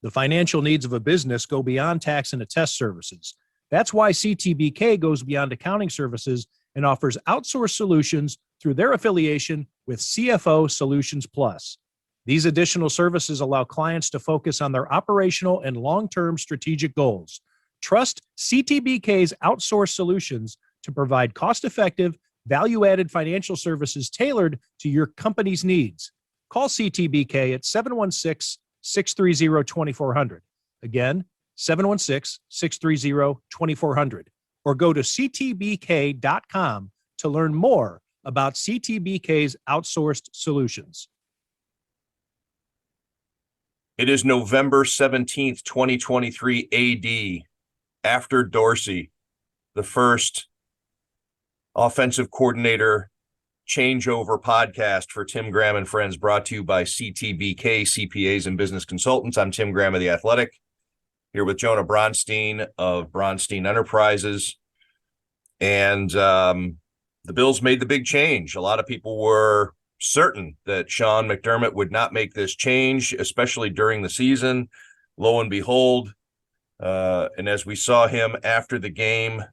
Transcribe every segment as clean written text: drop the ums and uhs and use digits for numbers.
The financial needs of a business go beyond tax and attest services. That's why CTBK goes beyond accounting services and offers outsourced solutions through their affiliation with CFO Solutions Plus. These additional services allow clients to focus on their operational and long-term strategic goals. Trust CTBK's outsourced solutions to provide cost-effective, value-added financial services tailored to your company's needs. Call CTBK at 716-630-2400. Again, 716-630-2400. Or go to ctbk.com to learn more about CTBK's outsourced solutions. It is November 17th, 2023 AD. After Dorsey, the first offensive coordinator changeover podcast for Tim Graham and Friends, brought to you by CTBK, CPAs and Business Consultants. I'm Tim Graham of The Athletic, here with Jonah Bronstein of Bronstein Enterprises. And the Bills made the big change. A lot of people were certain that Sean McDermott would not make this change, especially during the season. Lo and behold, and as we saw him after the game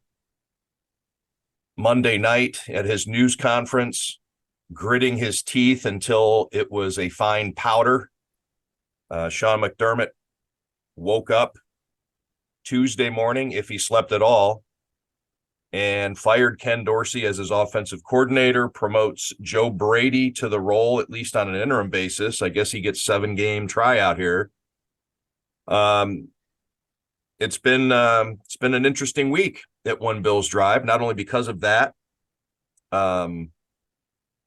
Monday night at his news conference, gritting his teeth until it was a fine powder, Sean McDermott woke up Tuesday morning, if he slept at all, and fired Ken Dorsey as his offensive coordinator, promotes Joe Brady to the role, at least on an interim basis. I guess he gets 7-game tryout here. It's been an interesting week at One Bills Drive, not only because of that.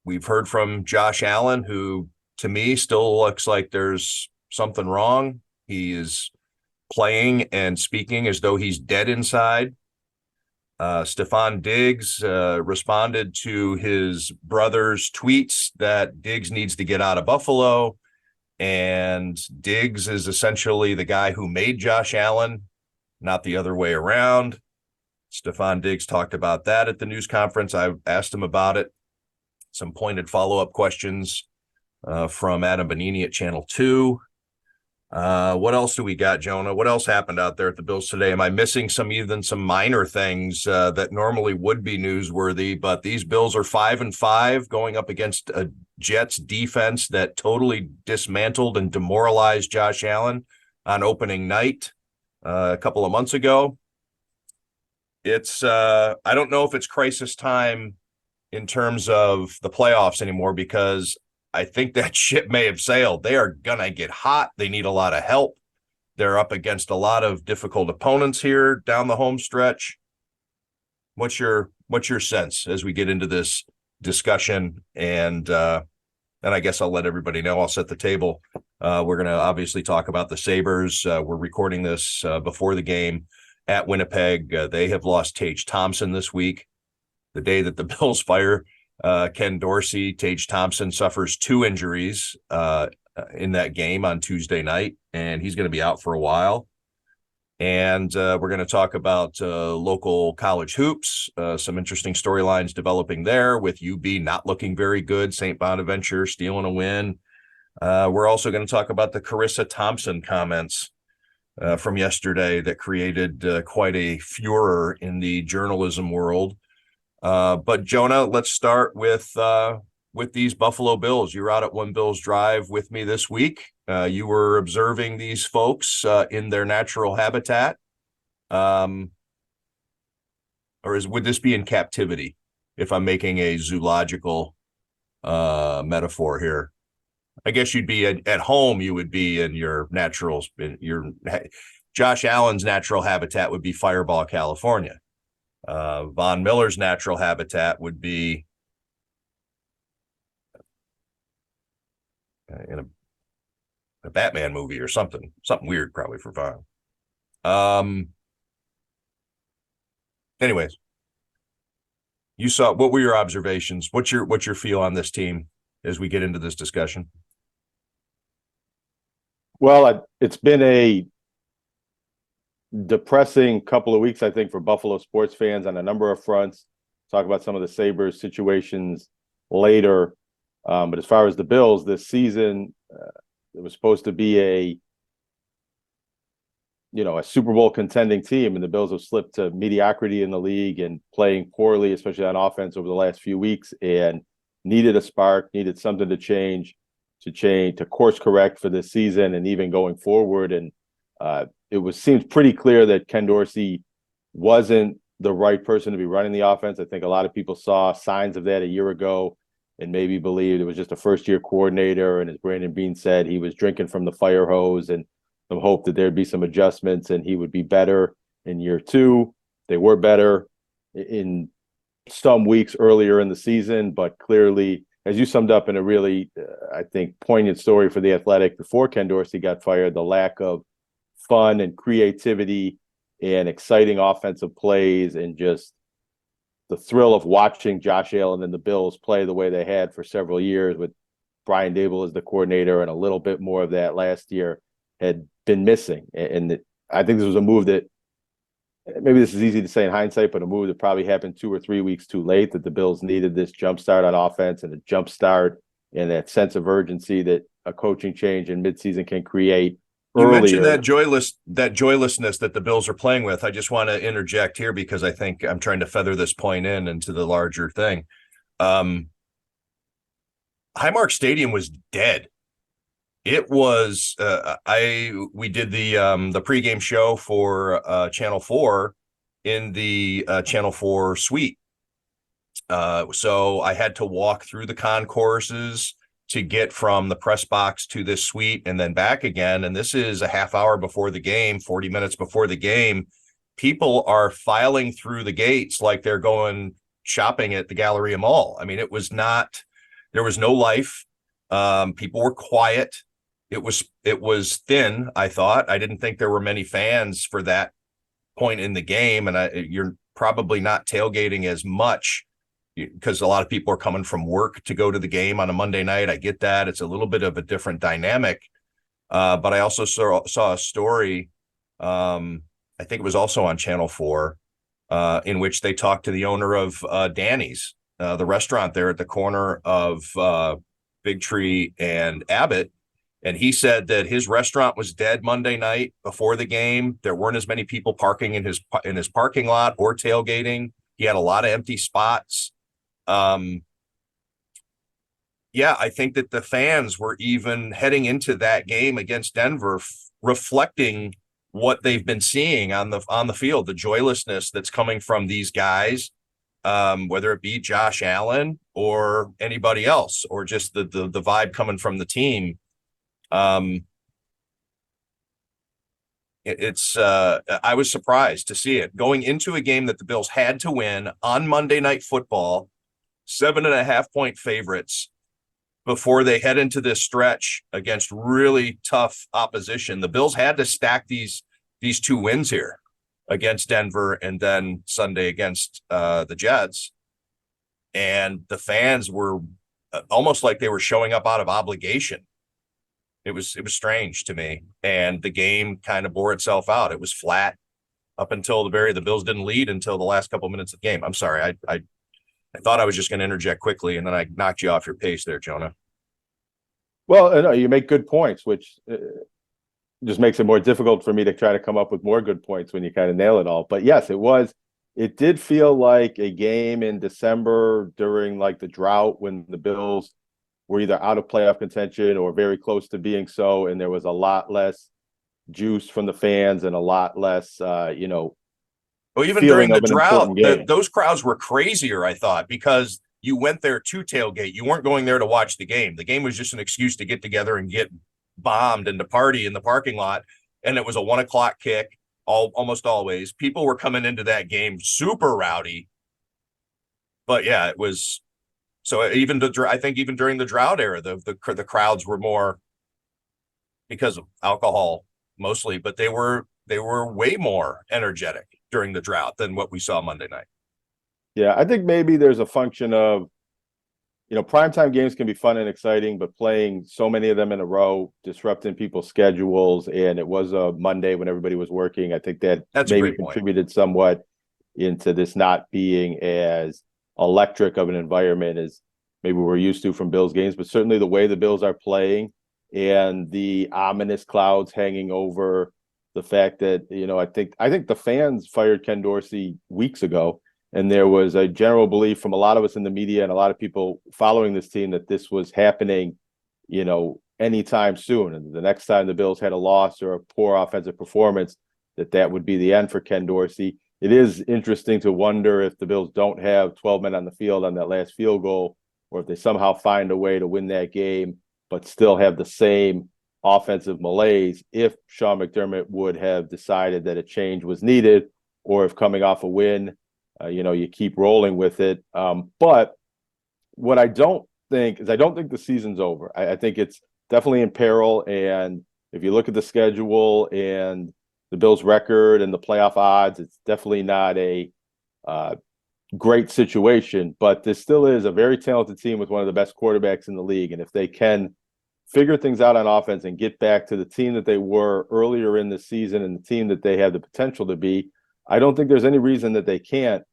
We've heard from Josh Allen, who to me still looks like there's something wrong. He is playing and speaking as though he's dead inside. Stephon Diggs responded to his brother's tweets that Diggs needs to get out of Buffalo, and Diggs is essentially the guy who made Josh Allen, not the other way around. Stephon Diggs talked about that at the news conference. I asked him about it. Some pointed follow-up questions from Adam Bonini at Channel 2. What else do we got, Jonah? What else happened out there at the Bills today? Am I missing some minor things that normally would be newsworthy? But these Bills are 5-5 going up against a Jets defense that totally dismantled and demoralized Josh Allen on opening night a couple of months ago. It's I don't know if it's crisis time in terms of the playoffs anymore, because I think that ship may have sailed. They are going to get hot. They need a lot of help. They're up against a lot of difficult opponents here down the home stretch. What's your sense as we get into this discussion? And I guess I'll let everybody know. I'll set the table. We're going to obviously talk about the Sabres. We're recording this before the game at Winnipeg. They have lost Tage Thompson this week. The day that the Bills fire Ken Dorsey, Tage Thompson suffers 2 injuries in that game on Tuesday night, and he's going to be out for a while. And we're going to talk about local college hoops, some interesting storylines developing there with UB not looking very good, St. Bonaventure stealing a win. We're also going to talk about the Carissa Thompson comments from yesterday that created quite a furor in the journalism world. But Jonah, let's start with these Buffalo Bills. You're out at One Bills Drive with me this week. You were observing these folks in their natural habitat. Would this be in captivity if I'm making a zoological metaphor here? I guess you'd be at home. You would be in your Josh Allen's natural habitat would be Fireball, California. Von Miller's natural habitat would be in a Batman movie or something weird, probably for Von. Anyways, what were your observations? What's your feel on this team as we get into this discussion? Well, it's been a depressing couple of weeks, I think, for Buffalo sports fans on a number of fronts. Talk about some of the Sabres situations later. But as far as the Bills this season, it was supposed to be a Super Bowl contending team, and the Bills have slipped to mediocrity in the league and playing poorly, especially on offense over the last few weeks, and needed a spark, needed something to change, to course correct for this season and even going forward. And it seems pretty clear that Ken Dorsey wasn't the right person to be running the offense. I think a lot of people saw signs of that a year ago and maybe believed it was just a first-year coordinator. And as Brandon Beane said, he was drinking from the fire hose, and some hope that there'd be some adjustments and he would be better in year two. They were better in some weeks earlier in the season, but clearly, as you summed up in a really, I think, poignant story for The Athletic before Ken Dorsey got fired, the lack of fun and creativity and exciting offensive plays and just the thrill of watching Josh Allen and the Bills play the way they had for several years with Brian Daboll as the coordinator and a little bit more of that last year had been missing. And I think this was a move that, maybe this is easy to say in hindsight, but a move that probably happened 2 or 3 weeks too late, that the Bills needed this jump start on offense and a jump start and that sense of urgency that a coaching change in midseason can create. You earlier. mentioned that joylessness that the Bills are playing with. I just want to interject here because I think I'm trying to feather this point into the larger thing. Highmark Stadium was dead. It was we did the pregame show for Channel 4 in the Channel 4 suite. So I had to walk through the concourses to get from the press box to this suite and then back again. And this is a half hour before the game, 40 minutes before the game. People are filing through the gates like they're going shopping at the Galleria Mall. I mean, there was no life. People were quiet. It was thin, I thought. I didn't think there were many fans for that point in the game. And you're probably not tailgating as much because a lot of people are coming from work to go to the game on a Monday night. I get that. It's a little bit of a different dynamic. But I also saw a story, I think it was also on Channel 4, in which they talked to the owner of Danny's, the restaurant there at the corner of Big Tree and Abbott. And he said that his restaurant was dead Monday night before the game. There weren't as many people parking in his parking lot or tailgating. He had a lot of empty spots. Yeah, I think that the fans were even heading into that game against Denver, reflecting what they've been seeing on the field, the joylessness that's coming from these guys, whether it be Josh Allen or anybody else, or just the vibe coming from the team. I was surprised to see it going into a game that the Bills had to win on Monday Night Football, 7.5-point favorites before they head into this stretch against really tough opposition. The Bills had to stack these 2 wins here against Denver and then Sunday against the Jets. And the fans were almost like they were showing up out of obligation. It was strange to me. And the game kind of bore itself out. It was flat up until the Bills didn't lead until the last couple of minutes of the game. I'm sorry. I thought I was just going to interject quickly, and then I knocked you off your pace there, Jonah. Well, no, you make good points, which just makes it more difficult for me to try to come up with more good points when you kind of nail it all. But yes, it did feel like a game in December during like the drought when the Bills were either out of playoff contention or very close to being so, and there was a lot less juice from the fans and a lot less, Well, even during the drought, those crowds were crazier, I thought, because you went there to tailgate. You weren't going there to watch the game. The game was just an excuse to get together and get bombed and to party in the parking lot. And it was a 1:00 kick, almost always. People were coming into that game super rowdy. But yeah, it was. So I think even during the drought era, the crowds were more because of alcohol mostly, but they were way more energetic during the drought than what we saw Monday night. Yeah, I think maybe there's a function of, primetime games can be fun and exciting, but playing so many of them in a row, disrupting people's schedules, and it was a Monday when everybody was working. I think that's maybe contributed somewhat into this not being as electric of an environment as maybe we're used to from Bills games, but certainly the way the Bills are playing and the ominous clouds hanging over the fact that, I think the fans fired Ken Dorsey weeks ago, and there was a general belief from a lot of us in the media and a lot of people following this team that this was happening, anytime soon. And the next time the Bills had a loss or a poor offensive performance, that would be the end for Ken Dorsey. It is interesting to wonder if the Bills don't have 12 men on the field on that last field goal, or if they somehow find a way to win that game, but still have the same offensive malaise, if Sean McDermott would have decided that a change was needed, or if coming off a win, you keep rolling with it. But what I don't think the season's over. I think it's definitely in peril. And if you look at the schedule and the Bills' record and the playoff odds, it's definitely not a great situation. But this still is a very talented team with one of the best quarterbacks in the league. And if they can figure things out on offense and get back to the team that they were earlier in the season and the team that they have the potential to be, I don't think there's any reason that they can't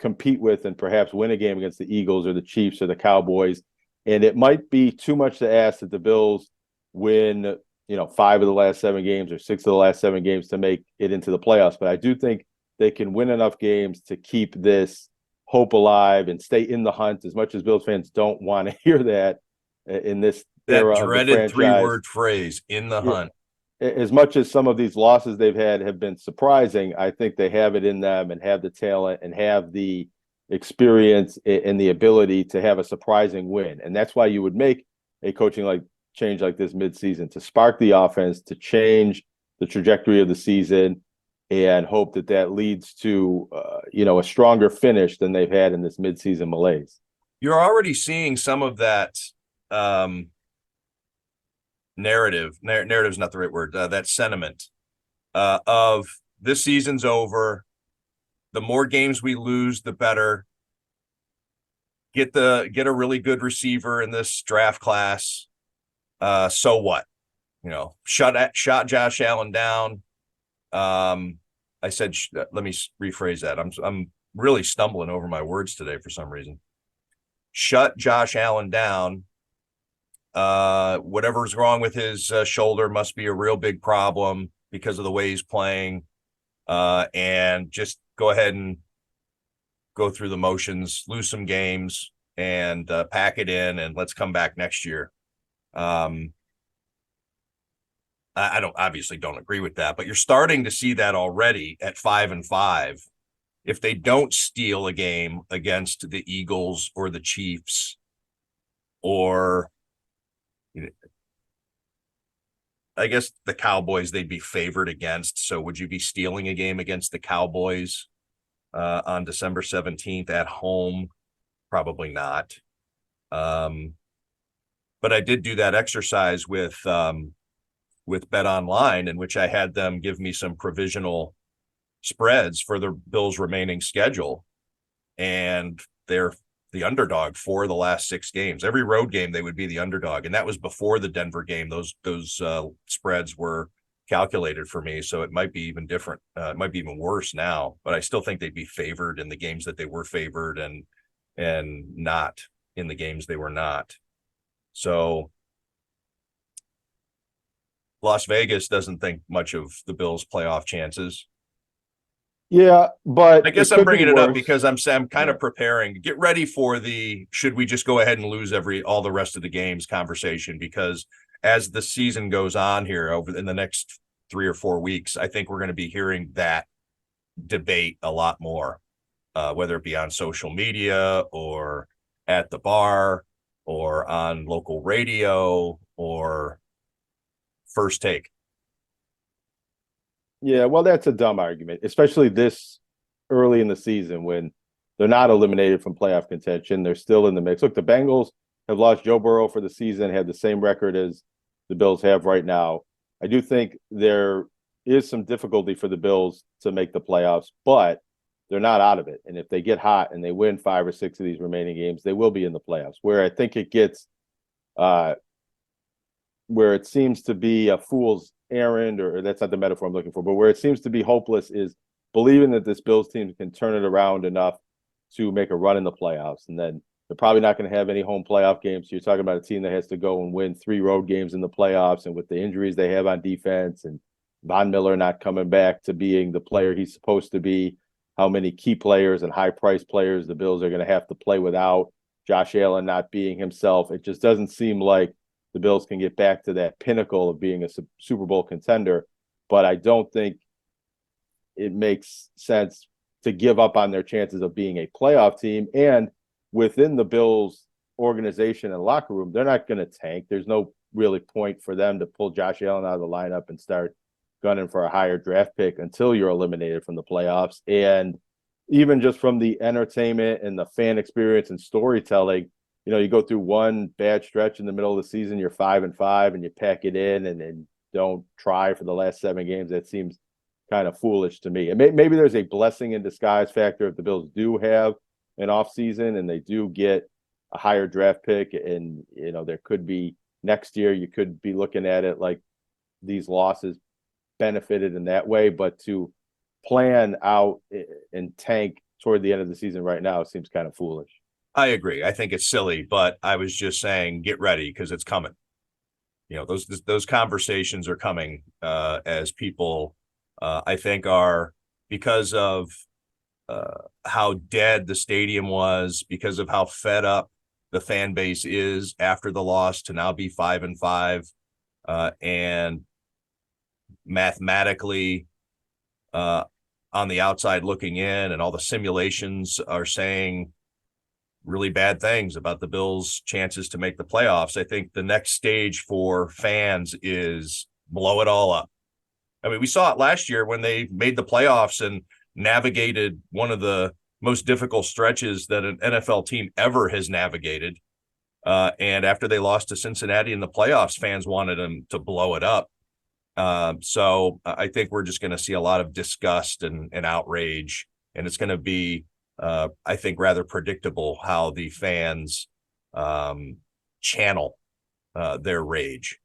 compete with and perhaps win a game against the Eagles or the Chiefs or the Cowboys. And it might be too much to ask that the Bills win 5 of the last 7 games or 6 of the last 7 games to make it into the playoffs. But I do think they can win enough games to keep this hope alive and stay in the hunt, as much as Bills fans don't want to hear that in this era of the dreaded franchise. 3-word phrase, in the hunt. As much as some of these losses they've had have been surprising, I think they have it in them and have the talent and have the experience and the ability to have a surprising win. And that's why you would make a coaching change like this midseason, to spark the offense, to change the trajectory of the season, and hope that leads to a stronger finish than they've had in this midseason malaise. You're already seeing some of that narrative's not the right word, that sentiment of this season's over. The more games we lose, the better. Get a really good receiver in this draft class. So what? Shot Josh Allen down. I said, let me rephrase that. I'm really stumbling over my words today for some reason. Shut Josh Allen down. Whatever's wrong with his shoulder must be a real big problem because of the way he's playing. And just go ahead and go through the motions, lose some games, and pack it in, and let's come back next year. I obviously don't agree with that, but you're starting to see that already at 5-5. If they don't steal a game against the Eagles or the Chiefs, or I guess the Cowboys, they'd be favored against. So would you be stealing a game against the Cowboys on December 17th at home? Probably not. But I did do that exercise with Bet Online, in which I had them give me some provisional spreads for the Bills' remaining schedule. And they're the underdog for the last 6 games. Every road game, they would be the underdog. And that was before the Denver game. Those spreads were calculated for me. So it might be even different. It might be even worse now, but I still think they'd be favored in the games that they were favored, and not in the games they were not. So Las Vegas doesn't think much of the Bills' playoff chances. Yeah, but I guess I'm bringing it up because I'm kind of preparing. Get ready for the should we just go ahead and lose all the rest of the games conversation, because as the season goes on here in the next 3 or 4 weeks, I think we're going to be hearing that debate a lot more, whether it be on social media or at the bar or on local radio or First Take. Yeah, well, that's a dumb argument, especially this early in the season when they're not eliminated from playoff contention. They're still in the mix. Look, the Bengals have lost Joe Burrow for the season, have the same record as the Bills have right now. I do think there is some difficulty for the Bills to make the playoffs, but they're not out of it. And if they get hot and they win 5 or 6 of these remaining games, they will be in the playoffs. Where I think it gets where it seems to be a fool's errand, or that's not the metaphor I'm looking for, but where it seems to be hopeless is believing that this Bills team can turn it around enough to make a run in the playoffs. And then they're probably not going to have any home playoff games. So you're talking about a team that has to go and win 3 road games in the playoffs, and with the injuries they have on defense and Von Miller not coming back to being the player he's supposed to be, how many key players and high price players the Bills are going to have to play without, Josh Allen not being himself. It just doesn't seem like the Bills can get back to that pinnacle of being a Super Bowl contender. But I don't think it makes sense to give up on their chances of being a playoff team. And within the Bills organization and locker room, they're not going to tank. There's no really point for them to pull Josh Allen out of the lineup and start gunning for a higher draft pick until you're eliminated from the playoffs. And even just from the entertainment and the fan experience and storytelling, you know, you go through one bad stretch in the middle of the season, you're 5-5, and you pack it in and then don't try for the last 7 games. That seems kind of foolish to me. And maybe there's a blessing in disguise factor if the Bills do have an off season and they do get a higher draft pick, and you know, there could be next year you could be looking at it like these losses benefited in that way. But to plan out and tank toward the end of the season right now, it seems kind of foolish. I agree. I think it's silly, but I was just saying, get ready because it's coming. You know, those conversations are coming as people, I think, are, because of how dead the stadium was, because of how fed up the fan base is after the loss, to now be 5-5, and mathematically on the outside looking in, and all the simulations are saying really bad things about the Bills' chances to make the playoffs. I think the next stage for fans is blow it all up. I mean, we saw it last year when they made the playoffs and navigated one of the most difficult stretches that an NFL team ever has navigated. And after they lost to Cincinnati in the playoffs, fans wanted them to blow it up. So I think we're just going to see a lot of disgust and outrage, and it's going to be, I think, rather predictable how the fans channel their rage.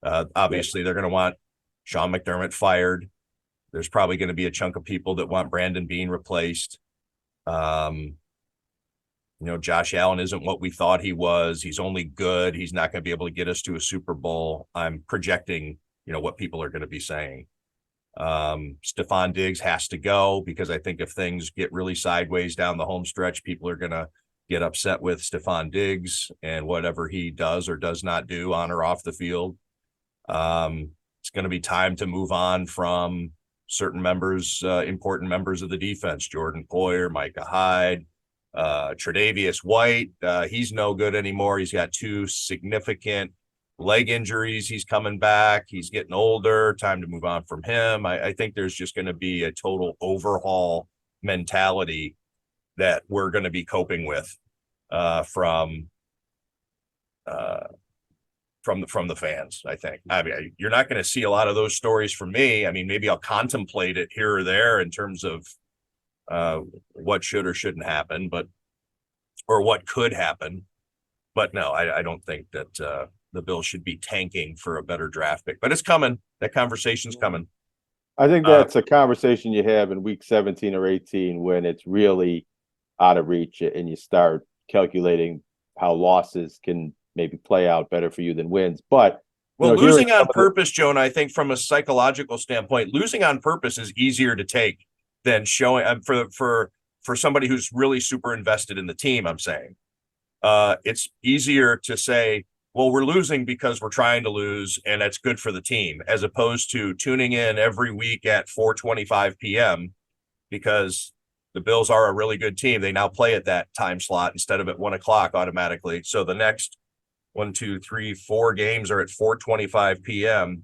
Obviously, they're going to want Sean McDermott fired. There's probably going to be a chunk of people that want Brandon Beane replaced. You know, Josh Allen isn't what we thought he was. He's only good. He's not going to be able to get us to a Super Bowl. I'm projecting, you know, what people are going to be saying. Stephon Diggs has to go, because I think if things get really sideways down the home stretch, people are going to get upset with Stephon Diggs and whatever he does or does not do on or off the field. It's going to be time to move on from certain members, important members of the defense, Jordan Poyer, Micah Hyde, Tre'Davious White. He's no good anymore. He's got 2 significant leg injuries. He's coming back. He's getting older. Time to move on from him. I think there's just going to be a total overhaul mentality that we're going to be coping with from the fans. I think. I mean, you're not going to see a lot of those stories from me. I mean, maybe I'll contemplate it here or there in terms of what should or shouldn't happen, or what could happen. But no, I don't think that the Bills should be tanking for a better draft pick. But it's coming. That conversation's coming. I think that's a conversation you have in week 17 or 18 when it's really out of reach and you start calculating how losses can maybe play out better for you than wins. But well, losing on purpose, Joan, I think from a psychological standpoint, losing on purpose is easier to take than showing for somebody who's really super invested in the team. I'm saying it's easier to say, well, we're losing because we're trying to lose, and that's good for the team, as opposed to tuning in every week at 4:25 p.m. because the Bills are a really good team. They now play at that time slot instead of at 1 o'clock automatically. So the next 1, 2, 3, 4 games are at 4:25 p.m.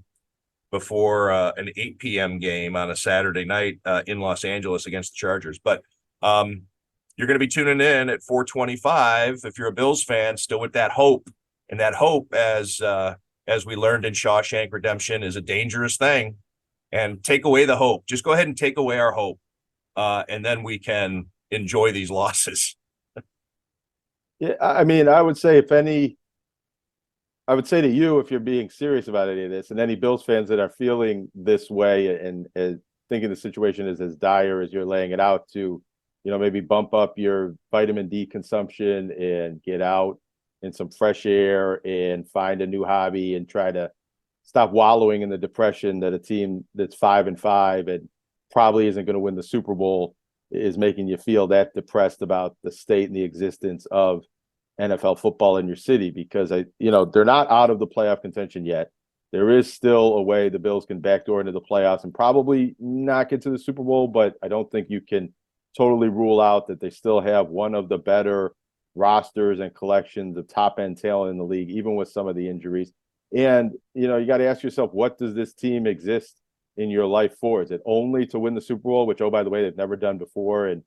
before an 8 p.m. game on a Saturday night in Los Angeles against the Chargers. But you're going to be tuning in at 4:25 if you're a Bills fan, still with that hope. And that hope, as we learned in Shawshank Redemption, is a dangerous thing. And take away the hope. Just go ahead and take away our hope, and then we can enjoy these losses. Yeah, I mean, I would say I would say to you, if you're being serious about any of this, and any Bills fans that are feeling this way and thinking the situation is as dire as you're laying it out, to, you know, maybe bump up your vitamin D consumption and get out in some fresh air and find a new hobby and try to stop wallowing in the depression that a team that's 5-5 and probably isn't going to win the Super Bowl is making you feel that depressed about the state and the existence of NFL football in your city, because they're not out of the playoff contention yet. There is still a way the Bills can backdoor into the playoffs and probably not get to the Super Bowl, but I don't think you can totally rule out that they still have one of the better rosters and collections of top end talent in the league, even with some of the injuries. And, you got to ask yourself, what does this team exist in your life for? Is it only to win the Super Bowl, which, oh, by the way, they've never done before? And,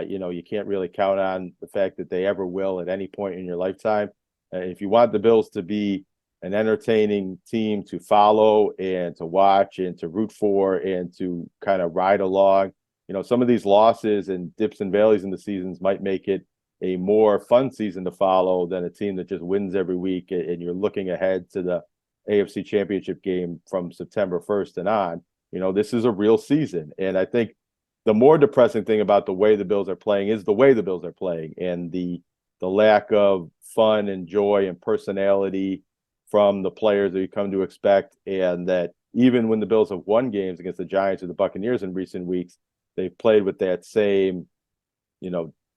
you can't really count on the fact that they ever will at any point in your lifetime. If you want the Bills to be an entertaining team to follow and to watch and to root for and to kind of ride along, some of these losses and dips and valleys in the seasons might make it a more fun season to follow than a team that just wins every week and you're looking ahead to the AFC Championship game from September 1st and on. This is a real season. And I think the more depressing thing about the way the Bills are playing is the way the Bills are playing and the lack of fun and joy and personality from the players that you come to expect. And that even when the Bills have won games against the Giants or the Buccaneers in recent weeks, they've played with that same,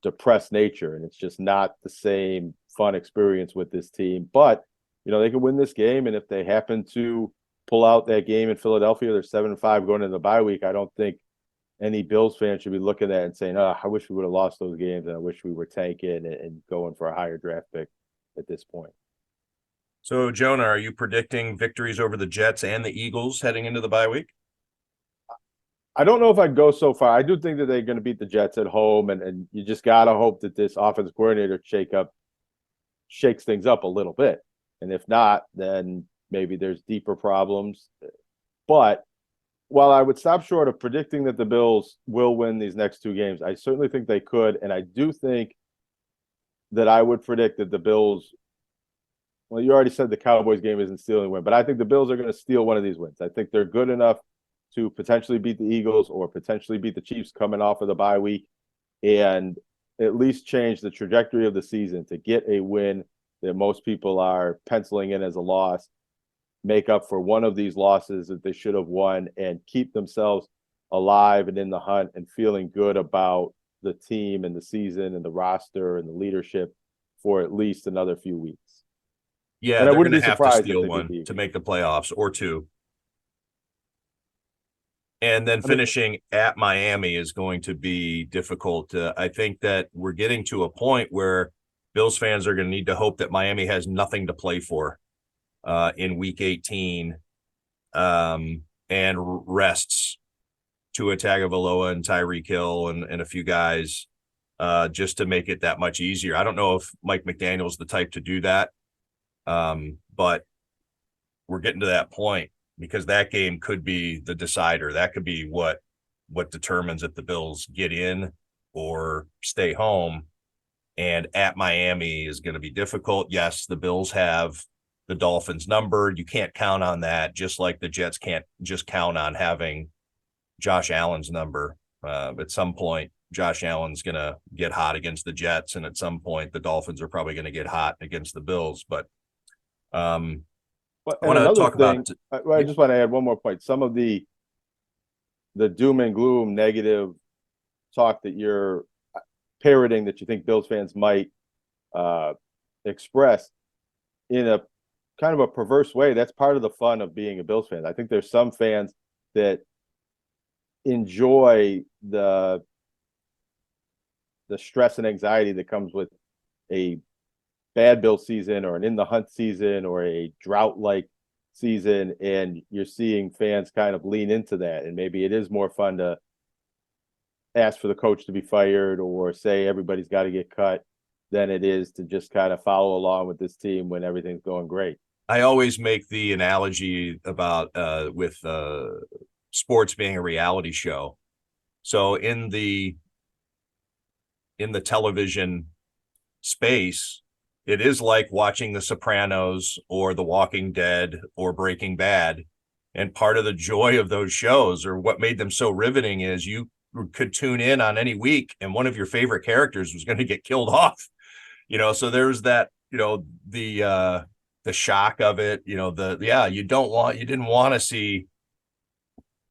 depressed nature. And it's just not the same fun experience with this team. But, they can win this game. And if they happen to pull out that game in Philadelphia, they're 7-5 going into the bye week. I don't think any Bills fan should be looking at that and saying, oh, I wish we would have lost those games and I wish we were tanking and going for a higher draft pick at this point. So, Jonah, are you predicting victories over the Jets and the Eagles heading into the bye week? I don't know if I'd go so far. I do think that they're going to beat the Jets at home, and you just got to hope that this offensive coordinator shakes things up a little bit. And if not, then maybe there's deeper problems. But while I would stop short of predicting that the Bills will win these next two games, I certainly think they could. And I do think that I would predict that the Bills, well, you already said the Cowboys game isn't stealing a win, but I think the Bills are going to steal one of these wins. I think they're good enough to potentially beat the Eagles or potentially beat the Chiefs coming off of the bye week and at least change the trajectory of the season to get a win that most people are penciling in as a loss, make up for one of these losses that they should have won, and keep themselves alive and in the hunt and feeling good about the team and the season and the roster and the leadership for at least another few weeks. Yeah, and they're I wouldn't going be to have to surprised steal if they one beat the to make the playoffs or two. And then finishing at Miami is going to be difficult. I think that we're getting to a point where Bills fans are going to need to hope that Miami has nothing to play for in Week 18 and rests Tua Tagovailoa and Tyreek Hill and a few guys just to make it that much easier. I don't know if Mike McDaniel's the type to do that, but we're getting to that point. Because that game could be the decider. That could be what determines if the Bills get in or stay home. And at Miami is going to be difficult. Yes, the Bills have the Dolphins number. You can't count on that, just like the Jets can't just count on having Josh Allen's number. At some point, Josh Allen's going to get hot against the Jets, and at some point, the Dolphins are probably going to get hot against the Bills. But But I want to talk about. I just want to add one more point. Some of the doom and gloom, negative talk that you're parroting that you think Bills fans might express in a kind of a perverse way. That's part of the fun of being a Bills fan. I think there's some fans that enjoy the stress and anxiety that comes with a bad Bill season or an in the hunt season or a drought like season, and you're seeing fans kind of lean into that, and maybe it is more fun to ask for the coach to be fired or say everybody's got to get cut than it is to just kind of follow along with this team when everything's going great. I always make the analogy about with sports being a reality show. So in the television space, it is like watching The Sopranos or The Walking Dead or Breaking Bad. And part of the joy of those shows, or what made them so riveting, is you could tune in on any week and one of your favorite characters was going to get killed off. So there's that, the the shock of it, you know, you didn't want to see,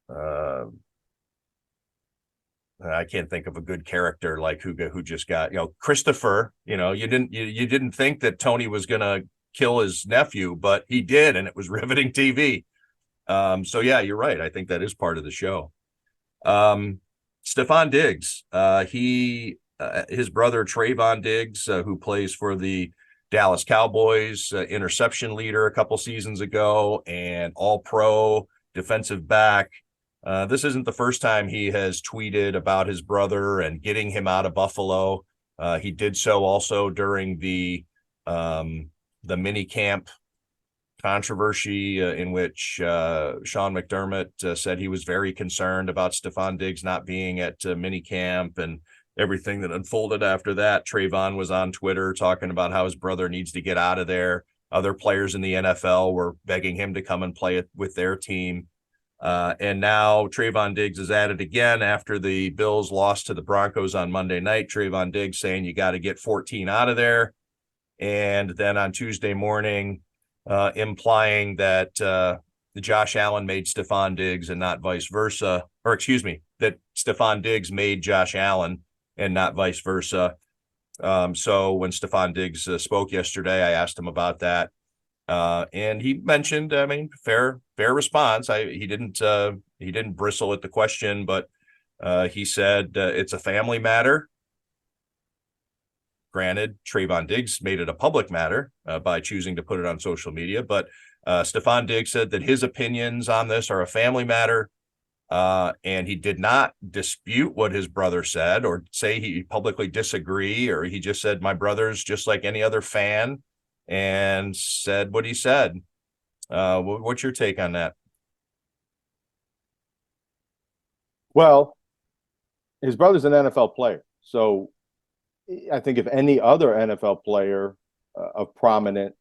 I can't think of a good character like who just got, you know, Christopher, you know, you didn't think that Tony was going to kill his nephew, but he did. And it was riveting TV. So yeah, you're right. I think that is part of the show. Stephon Diggs, his brother Trayvon Diggs, who plays for the Dallas Cowboys, interception leader a couple seasons ago, and all-pro defensive back. This isn't the first time he has tweeted about his brother and getting him out of Buffalo. He did so also during the mini camp controversy in which Sean McDermott said he was very concerned about Stephon Diggs not being at mini camp and everything that unfolded after that. Trayvon was on Twitter talking about how his brother needs to get out of there. Other players in the NFL were begging him to come and play with their team. And now Trayvon Diggs is at it again after the Bills lost to the Broncos on Monday night. Trayvon Diggs saying you got to get 14 out of there. And then on Tuesday morning, implying that Josh Allen made Stephon Diggs and not vice versa, or excuse me, that Stephon Diggs made Josh Allen and not vice versa. So when Stephon Diggs spoke yesterday, I asked him about that. And he mentioned, I mean, fair response. He didn't bristle at the question, but he said it's a family matter. Granted, Trayvon Diggs made it a public matter by choosing to put it on social media, but Stephon Diggs said that his opinions on this are a family matter, and he did not dispute what his brother said or say he publicly disagree, or he just said, my brother's just like any other fan, and said what he said. What's your take on that? Well, his brother's an NFL player, so I think if any other NFL player of prominence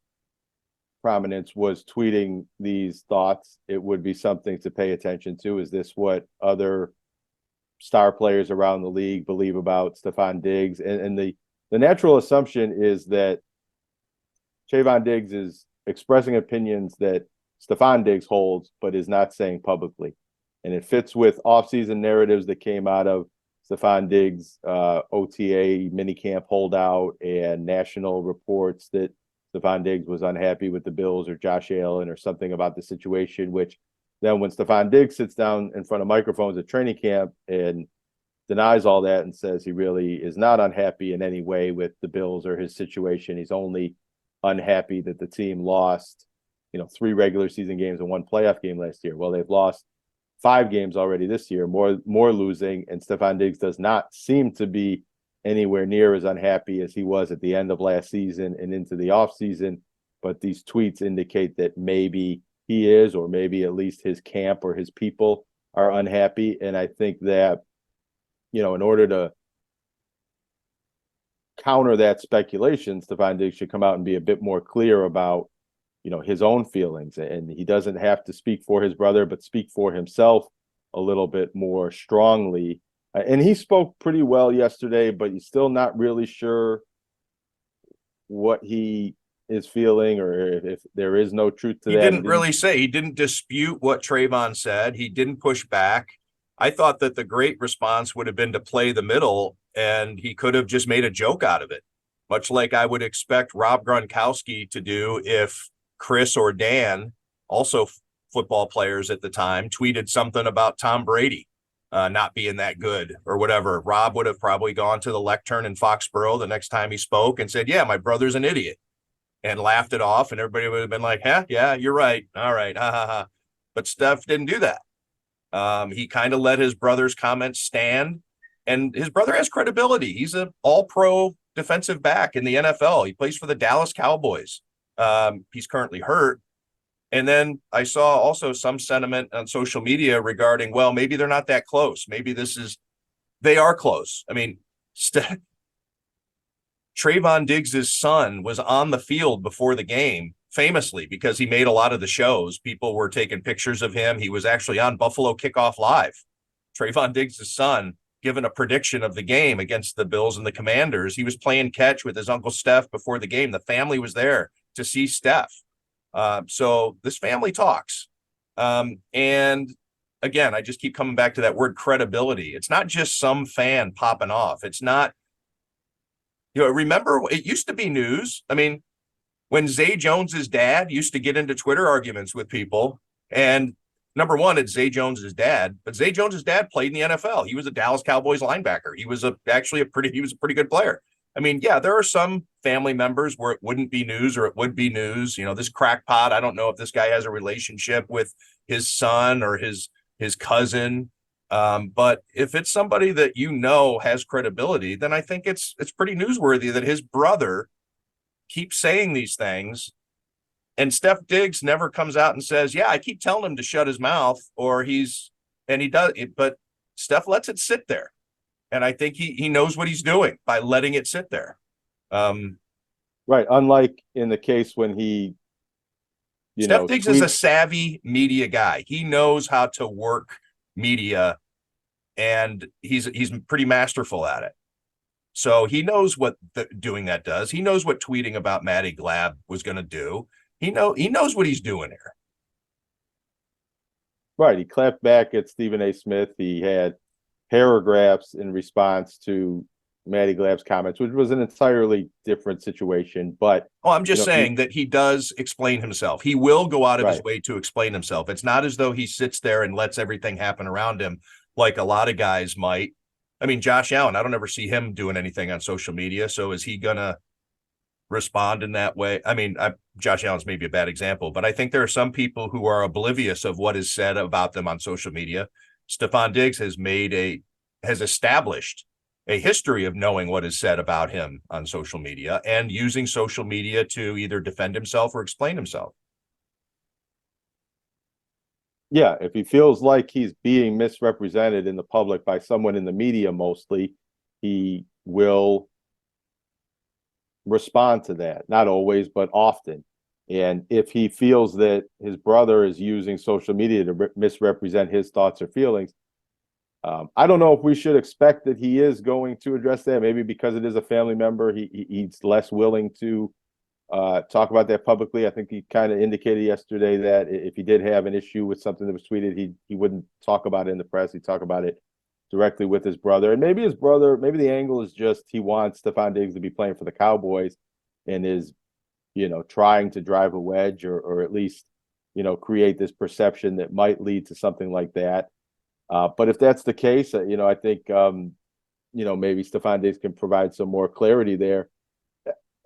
was tweeting these thoughts, it would be something to pay attention to. Is this what other star players around the league believe about Stephon Diggs? And the natural assumption is that Trayvon Diggs is expressing opinions that Stephon Diggs holds, but is not saying publicly. And it fits with offseason narratives that came out of Stephon Diggs, OTA minicamp holdout, and national reports that Stephon Diggs was unhappy with the Bills or Josh Allen or something about the situation, which then when Stephon Diggs sits down in front of microphones at training camp and denies all that and says he really is not unhappy in any way with the Bills or his situation. He's only unhappy that the team lost, 3 regular season games and 1 playoff game last year. Well, they've lost 5 games already this year, more losing, and Stephon Diggs does not seem to be anywhere near as unhappy as he was at the end of last season and into the offseason. But these tweets indicate that maybe he is, or maybe at least his camp or his people are unhappy. And I think that, in order to counter that speculation, Stephon Diggs should come out and be a bit more clear about, his own feelings. And he doesn't have to speak for his brother, but speak for himself a little bit more strongly. And he spoke pretty well yesterday, but he's still not really sure what he is feeling, or if there is no truth to that. He didn't really say. He didn't dispute what Trayvon said. He didn't push back. I thought that the great response would have been to play the middle, and he could have just made a joke out of it, much like I would expect Rob Gronkowski to do if Chris or Dan, also football players at the time, tweeted something about Tom Brady not being that good or whatever. Rob would have probably gone to the lectern in Foxborough the next time he spoke and said, yeah, my brother's an idiot, and laughed it off. And everybody would have been like, yeah, you're right. All right. Ha, ha, ha. But Steph didn't do that. He kind of let his brother's comments stand, and his brother has credibility. He's an all-pro defensive back in the NFL. He plays for the Dallas Cowboys. He's currently hurt. And then I saw also some sentiment on social media regarding, well, maybe they're not that close. Maybe they are close. I mean, Trayvon Diggs' son was on the field before the game, famously, because he made a lot of the shows. People were taking pictures of him. He was actually on Buffalo Kickoff Live. Trayvon Diggs' son, given a prediction of the game against the Bills and the Commanders. He was playing catch with his uncle Steph before the game. The family was there to see Steph. So this family talks. And again, I just keep coming back to that word credibility. It's not just some fan popping off. It's not, remember it used to be news. I mean, when Zay Jones's dad used to get into Twitter arguments with people, and number one, it's Zay Jones's dad, but Zay Jones's dad played in the NFL. He was a Dallas Cowboys linebacker. He was actually a pretty good player. I mean, yeah, there are some family members where it wouldn't be news or it would be news. This crackpot, I don't know if this guy has a relationship with his son or his cousin. But if it's somebody that has credibility, then I think it's pretty newsworthy that his brother keeps saying these things. And Steph Diggs never comes out and says, yeah, I keep telling him to shut his mouth, he does it, but Steph lets it sit there. And I think he knows what he's doing by letting it sit there. Right. Unlike in the case when Steph Diggs is a savvy media guy. He knows how to work media, and he's pretty masterful at it. So he knows what doing that does. He knows what tweeting about Matty Glab was going to do. He knows what he's doing here. Right. He clapped back at Stephen A. Smith. He had paragraphs in response to Matty Glab's comments, which was an entirely different situation. But I'm just saying that he does explain himself. He will go out of his way to explain himself. It's not as though he sits there and lets everything happen around him like a lot of guys might. I mean, Josh Allen, I don't ever see him doing anything on social media. So is he going to respond in that way? I mean, Josh Allen's maybe a bad example, but I think there are some people who are oblivious of what is said about them on social media. Stefon Diggs has established a history of knowing what is said about him on social media and using social media to either defend himself or explain himself. Yeah, if he feels like he's being misrepresented in the public by someone in the media mostly, he will respond to that. Not always, but often. And if he feels that his brother is using social media to misrepresent his thoughts or feelings, I don't know if we should expect that he is going to address that. Maybe because it is a family member, he's less willing to talk about that publicly. I think he kind of indicated yesterday that if he did have an issue with something that was tweeted, he wouldn't talk about it in the press. He'd talk about it directly with his brother. And maybe the angle is just he wants Stefon Diggs to be playing for the Cowboys and is, trying to drive a wedge or at least, create this perception that might lead to something like that. But if that's the case, I think, maybe Stefon Diggs can provide some more clarity there.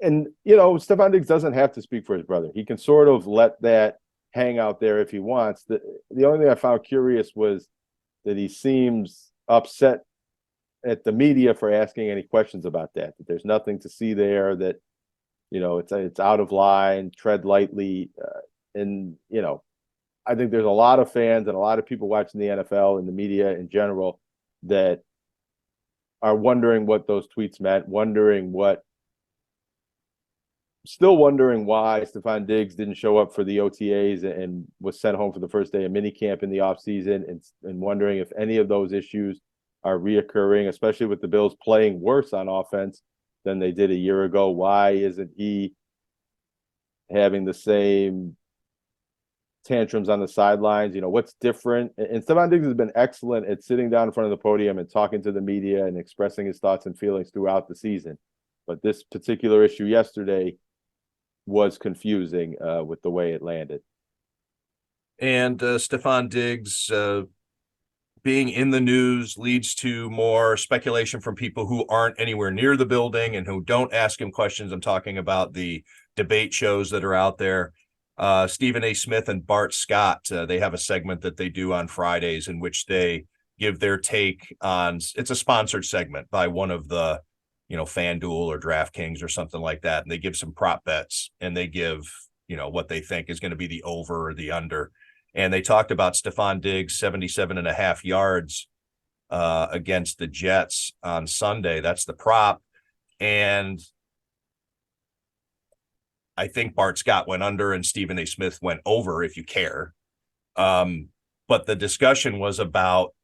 And, Stefon Diggs doesn't have to speak for his brother. He can sort of let that hang out there if he wants. The only thing I found curious was that he seems upset at the media for asking any questions about that there's nothing to see there, that, it's out of line, tread lightly. And, I think there's a lot of fans and a lot of people watching the NFL and the media in general that are wondering what those tweets meant, still wondering why Stefon Diggs didn't show up for the OTAs and was sent home for the first day of minicamp in the offseason, and wondering if any of those issues are reoccurring, especially with the Bills playing worse on offense than they did a year ago. Why isn't he having the same tantrums on the sidelines? What's different? And Stefon Diggs has been excellent at sitting down in front of the podium and talking to the media and expressing his thoughts and feelings throughout the season. But this particular issue yesterday was confusing with the way it landed. And Stefon Diggs being in the news leads to more speculation from people who aren't anywhere near the building and who don't ask him questions. I'm talking about the debate shows that are out there. Stephen A. Smith and Bart Scott, they have a segment that they do on Fridays in which they give their take on, it's a sponsored segment by one of the, FanDuel or DraftKings or something like that. And they give some prop bets and they give, what they think is going to be the over or the under. And they talked about Stefon Diggs 77.5 yards against the Jets on Sunday. That's the prop. And I think Bart Scott went under and Stephen A. Smith went over, if you care. But the discussion was about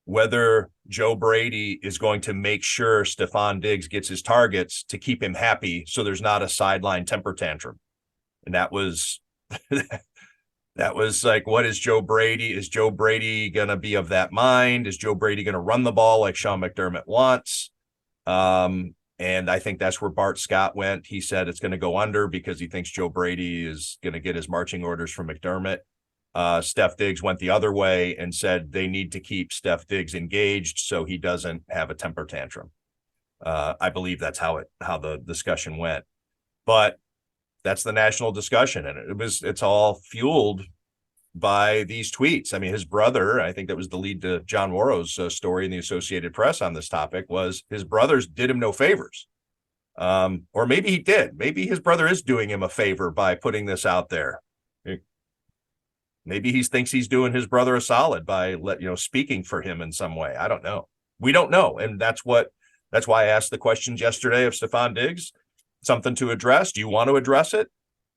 whether Joe Brady is going to make sure Stefon Diggs gets his targets to keep him happy so there's not a sideline temper tantrum. And that was that was like, what is Joe Brady? Is Joe Brady going to be of that mind? Is Joe Brady going to run the ball like Sean McDermott wants? And I think that's where Bart Scott went. He said it's going to go under because he thinks Joe Brady is going to get his marching orders from McDermott. Steph Diggs went the other way and said they need to keep Steph Diggs engaged so he doesn't have a temper tantrum. I believe that's how the discussion went. But that's the national discussion, and it's all fueled by these tweets. I mean, his brother, I think that was the lead to John Worrow's story in the Associated Press on this topic, was his brothers did him no favors. Or maybe he did. Maybe his brother is doing him a favor by putting this out there. Maybe he thinks he's doing his brother a solid by speaking for him in some way. I don't know. We don't know, and that's why I asked the questions yesterday of Stefon Diggs. Something to address. Do you want to address it?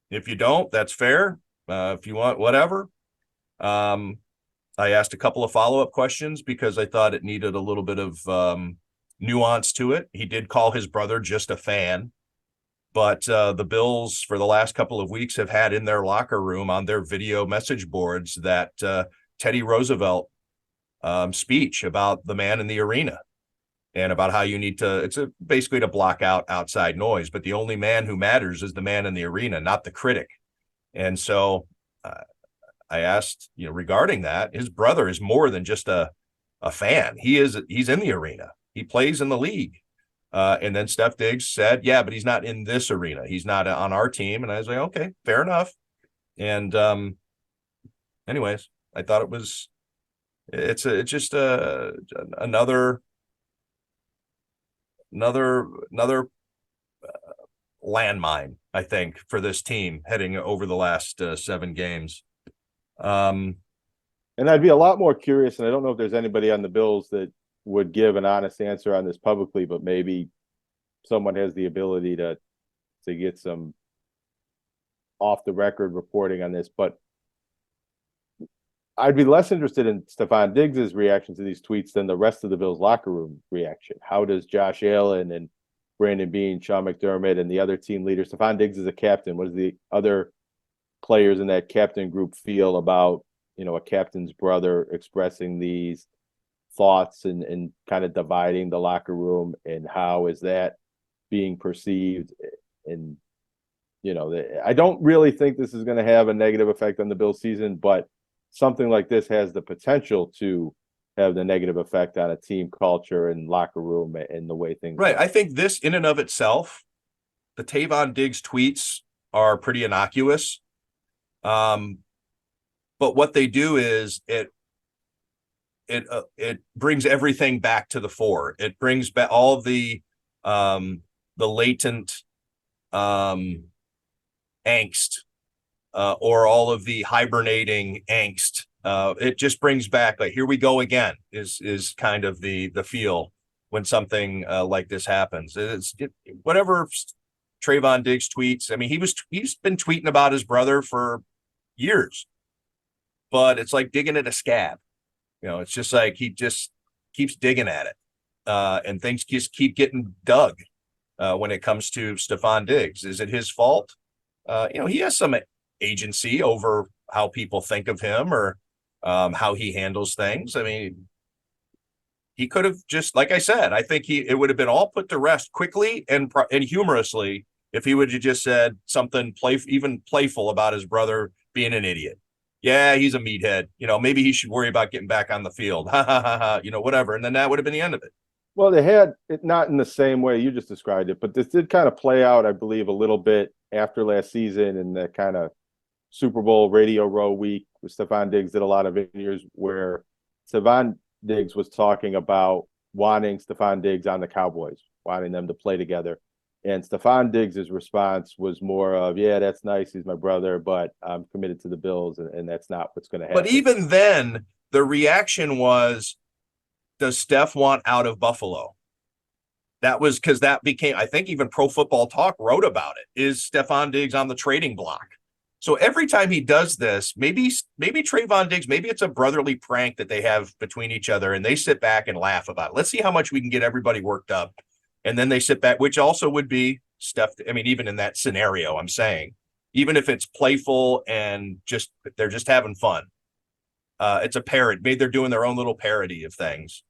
If you don't, that's fair. If you want, whatever. I asked a couple of follow-up questions because I thought it needed a little bit of nuance to it. He did call his brother just a fan, but the Bills for the last couple of weeks have had in their locker room on their video message boards that Teddy Roosevelt speech about the man in the arena. And about how you need to, basically to block out outside noise, but the only man who matters is the man in the arena, not the critic. And so I asked, regarding that, his brother is more than just a fan. He's in the arena. He plays in the league. And then Steph Diggs said, yeah, but he's not in this arena. He's not on our team. And I was like, okay, fair enough. And anyways, I thought it's just another landmine, I think, for this team heading over the last 7 games. And I'd be a lot more curious, and I don't know if there's anybody on the Bills that would give an honest answer on this publicly, but maybe someone has the ability to get some off the record reporting on this. But I'd be less interested in Stefon Diggs' reaction to these tweets than the rest of the Bills locker room reaction. How does Josh Allen and Brandon Beane, Sean McDermott, and the other team leaders, Stefon Diggs is a captain. What does the other players in that captain group feel about, a captain's brother expressing these thoughts and kind of dividing the locker room, and how is that being perceived? And, I don't really think this is going to have a negative effect on the Bills season, but something like this has the potential to have the negative effect on a team culture and locker room and the way things right. Are. I think this in and of itself, the Tavon Diggs tweets are pretty innocuous. But what they do is it brings everything back to the fore. It brings back all of the latent angst, or all of the hibernating angst. It just brings back, like, here we go again, is kind of the feel when something like this happens. Whatever Trayvon Diggs tweets. I mean, he's been tweeting about his brother for years, but it's like digging at a scab. It's just like he just keeps digging at it, and things just keep getting dug when it comes to Stefon Diggs. Is it his fault? He has some agency over how people think of him, or how he handles things. I mean, he could have just, like I said, I think it would have been all put to rest quickly and humorously if he would have just said something even playful about his brother being an idiot. Yeah, he's a meathead. Maybe he should worry about getting back on the field. Ha ha ha ha. Whatever. And then that would have been the end of it. Well, they had it not in the same way you just described it, but this did kind of play out, I believe, a little bit after last season in the kind of Super Bowl Radio Row week with Stefon Diggs did a lot of interviews where Stefon Diggs was talking about wanting Stefon Diggs on the Cowboys, wanting them to play together. And Stefon Diggs' response was more of, yeah, that's nice. He's my brother, but I'm committed to the Bills, and that's not what's going to happen. But even then, the reaction was, does Steph want out of Buffalo? That was because that became, I think even Pro Football Talk wrote about it. Is Stefon Diggs on the trading block? So every time he does this, maybe Trayvon Diggs, maybe it's a brotherly prank that they have between each other, and they sit back and laugh about it. Let's see how much we can get everybody worked up. And then they sit back, which also would be Steph. I mean, even in that scenario, I'm saying, even if it's playful and they're just having fun. It's a parody. Maybe they're doing their own little parody of things.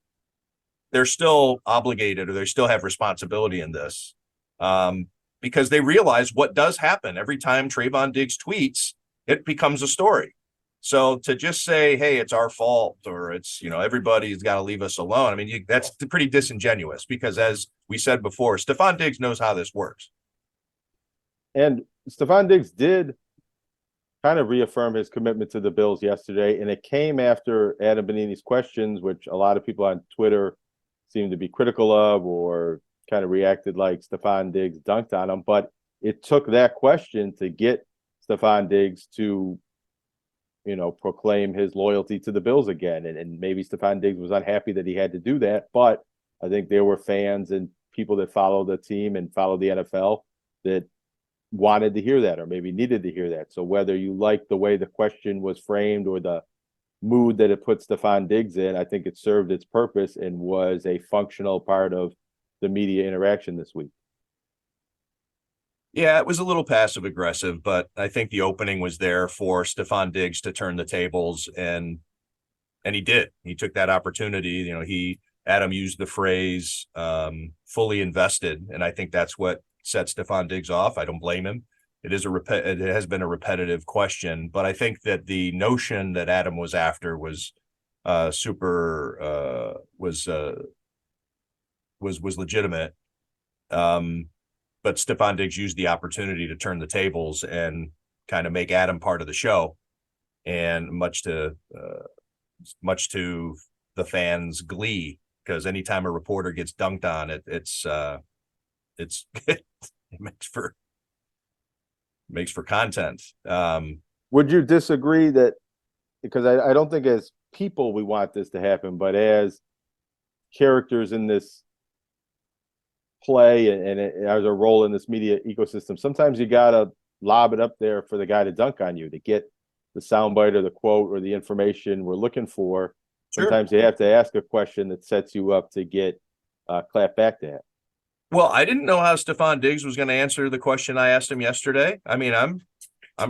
They're still obligated, or they still have responsibility in this, because they realize what does happen every time Trayvon Diggs tweets. It becomes a story. So to just say, "Hey, it's our fault," or it's, everybody's got to leave us alone. I mean, that's pretty disingenuous, because, as we said before, Stephon Diggs knows how this works. And Stephon Diggs did kind of reaffirm his commitment to the Bills yesterday, and it came after Adam Bonini's questions, which a lot of people on Twitter seemed to be critical of, or kind of reacted like Stephon Diggs dunked on him. But it took that question to get Stephon Diggs to, proclaim his loyalty to the Bills again. And maybe Stephon Diggs was unhappy that he had to do that, but I think there were fans and people that follow the team and follow the NFL that wanted to hear that, or maybe needed to hear that. So whether you like the way the question was framed or the mood that it put Stephon Diggs in, I think it served its purpose and was a functional part of the media interaction this week. Yeah, it was a little passive aggressive, but I think the opening was there for Stephon Diggs to turn the tables, and he did. He took that opportunity. Adam used the phrase fully invested, and I think that's what set Stephon Diggs off. I don't blame him. It has been a repetitive question, but I think that the notion that Adam was after was legitimate. But Stephon Diggs used the opportunity to turn the tables and kind of make Adam part of the show, and much to the fans' glee, because anytime a reporter gets dunked on, it makes for content. Would you disagree that, because I don't think as people we want this to happen, but as characters in this play and as a role in this media ecosystem, sometimes you gotta lob it up there for the guy to dunk on you to get the soundbite or the quote or the information we're looking for. Sure. Sometimes you have to ask a question that sets you up to get clapped back to it. Well, I didn't know how Stephon Diggs was going to answer the question I asked him yesterday. I mean, I'm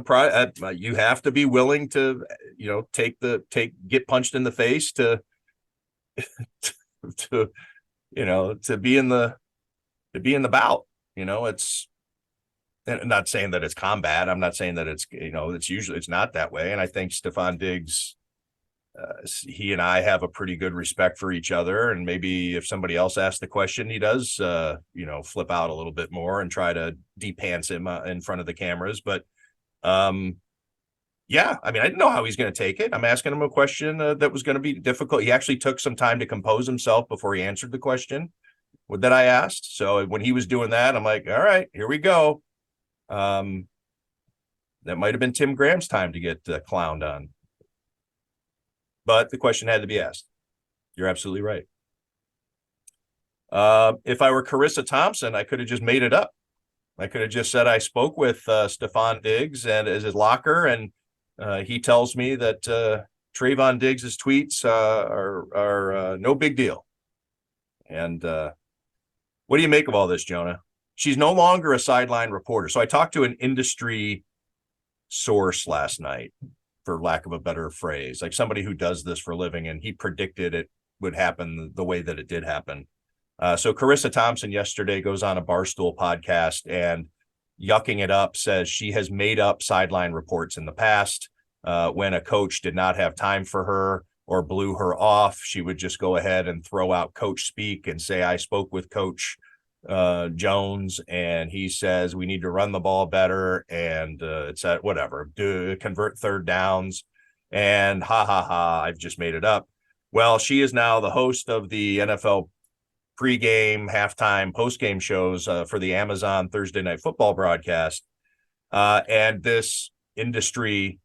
proud. You have to be willing to, get punched in the face to be in the bout. It's, and not saying that it's combat. I'm not saying that it's not that way. And I think Stephon Diggs, he and I have a pretty good respect for each other. And maybe if somebody else asks the question, he does, flip out a little bit more and try to de-pants him in front of the cameras. But yeah, I mean, I didn't know how he's going to take it. I'm asking him a question that was going to be difficult. He actually took some time to compose himself before he answered the question that I asked. So when he was doing that, I'm like, all right, here we go. That might have been Tim Graham's time to get clowned on. But the question had to be asked. You're absolutely right. If I were Carissa Thompson, I could have just made it up. I could have just said I spoke with Stephon Diggs and as his locker, and he tells me that Trayvon Diggs' tweets are no big deal. And what do you make of all this, Jonah? She's no longer a sideline reporter. So I talked to an industry source last night, for lack of a better phrase, like somebody who does this for a living, and he predicted it would happen the way that it did happen. So Carissa Thompson yesterday goes on a Barstool podcast and, yucking it up, says she has made up sideline reports in the past. When a coach did not have time for her or blew her off, she would just go ahead and throw out coach speak and say, I spoke with Coach Jones, and he says we need to run the ball better, and it's at whatever, convert third downs, and I've just made it up. Well, she is now the host of the NFL pregame, halftime, postgame shows for the Amazon Thursday Night Football broadcast. And this industry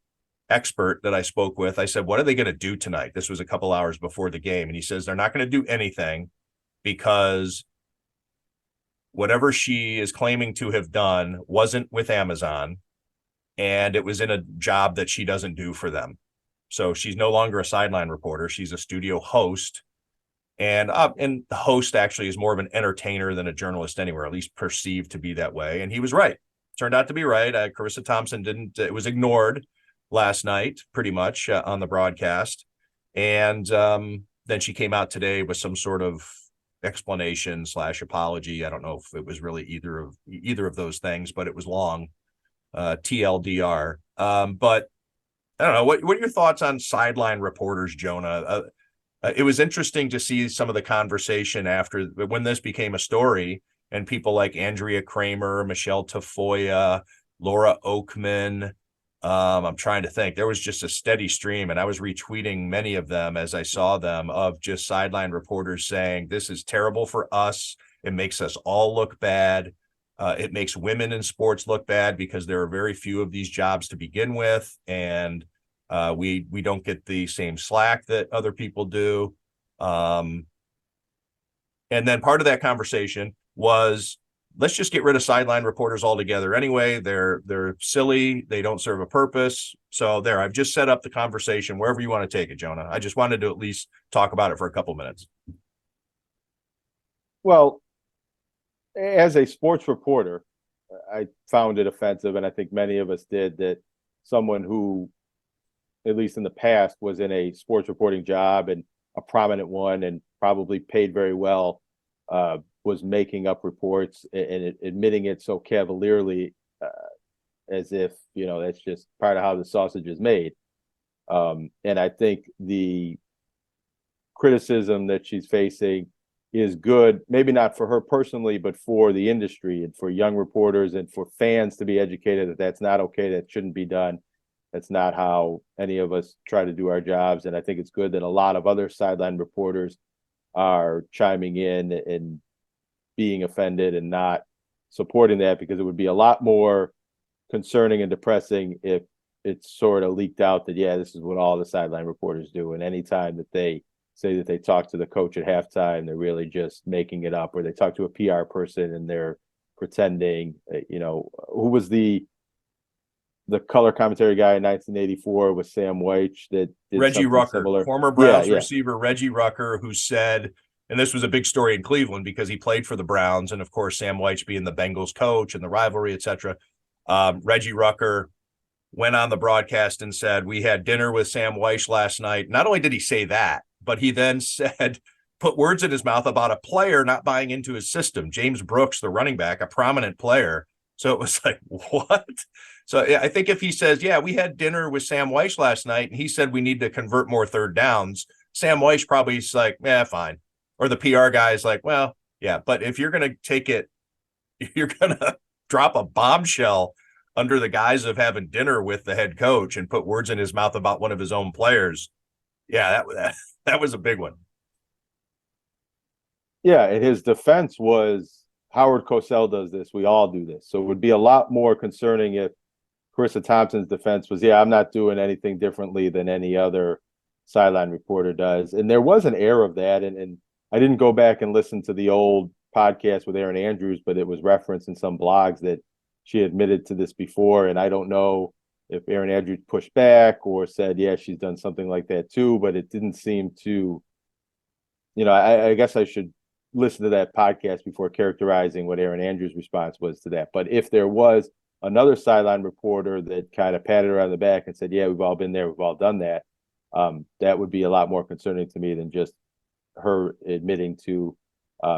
expert that I spoke with, I said, what are they going to do tonight? This was a couple hours before the game. And he says, they're not going to do anything, because whatever she is claiming to have done wasn't with Amazon, and it was in a job that she doesn't do for them. So she's no longer a sideline reporter. She's a studio host. And the host actually is more of an entertainer than a journalist anywhere, at least perceived to be that way. And he was right. turned out to be right. Carissa Thompson didn't. It was ignored last night, pretty much on the broadcast, and then she came out today with some sort of explanation / apology. I don't know if it was really either of those things, but it was long. TLDR. But I don't know. What are your thoughts on sideline reporters, Jonah? It was interesting to see some of the conversation after when this became a story, and people like Andrea Kramer, Michelle Tafoya, Laura Oakman. I'm trying to think. There was just a steady stream, and I was retweeting many of them as I saw them, of just sideline reporters saying, this is terrible for us. It makes us all look bad. It makes women in sports look bad because there are very few of these jobs to begin with, and we don't get the same slack that other people do. And then part of that conversation was, let's just get rid of sideline reporters altogether. Anyway, they're silly. They don't serve a purpose. So there, I've just set up the conversation wherever you want to take it, Jonah. I just wanted to at least talk about it for a couple minutes. Well, as a sports reporter, I found it offensive, and I think many of us did, that someone who, at least in the past, was in a sports reporting job, and a prominent one, and probably paid very well, was making up reports and admitting it so cavalierly, as if, that's just part of how the sausage is made. And I think the criticism that she's facing is good, maybe not for her personally, but for the industry and for young reporters and for fans to be educated that that's not okay, that shouldn't be done. That's not how any of us try to do our jobs. And I think it's good that a lot of other sideline reporters are chiming in and being offended and not supporting that, because it would be a lot more concerning and depressing if it's sort of leaked out that, yeah, this is what all the sideline reporters do. And anytime that they say that they talk to the coach at halftime, they're really just making it up, or they talk to a PR person and they're pretending. Who was the color commentary guy in 1984 was Sam Weich that did Reggie Rucker, similar. former Browns receiver Reggie Rucker, who said, and this was a big story in Cleveland because he played for the Browns, and of course Sam Weich being the Bengals coach and the rivalry, etc. Reggie Rucker went on the broadcast and said, we had dinner with Sam Weich last night. Not only did he say that, but he then said, put words in his mouth about a player not buying into his system. James Brooks, the running back, a prominent player. So it was like, what? So I think if he says, yeah, we had dinner with Sam Weich last night, and he said we need to convert more third downs, Sam Weich probably is like, yeah, fine. Or the PR guy is like, well, yeah, but if you're going to take it, you're going to drop a bombshell under the guise of having dinner with the head coach and put words in his mouth about one of his own players. Yeah, that was a big one. Yeah, and his defense was, Howard Cosell does this, we all do this. So it would be a lot more concerning if Carissa Thompson's defense was, yeah, I'm not doing anything differently than any other sideline reporter does. And there was an air of that. And I didn't go back and listen to the old podcast with Erin Andrews, but it was referenced in some blogs that she admitted to this before. And I don't know if Erin Andrews pushed back or said, yeah, she's done something like that too, but it didn't seem to, I guess I should listen to that podcast before characterizing what Erin Andrews' response was to that. But if there was another sideline reporter that kind of patted her on the back and said, yeah, we've all been there, we've all done that, that would be a lot more concerning to me than just her admitting to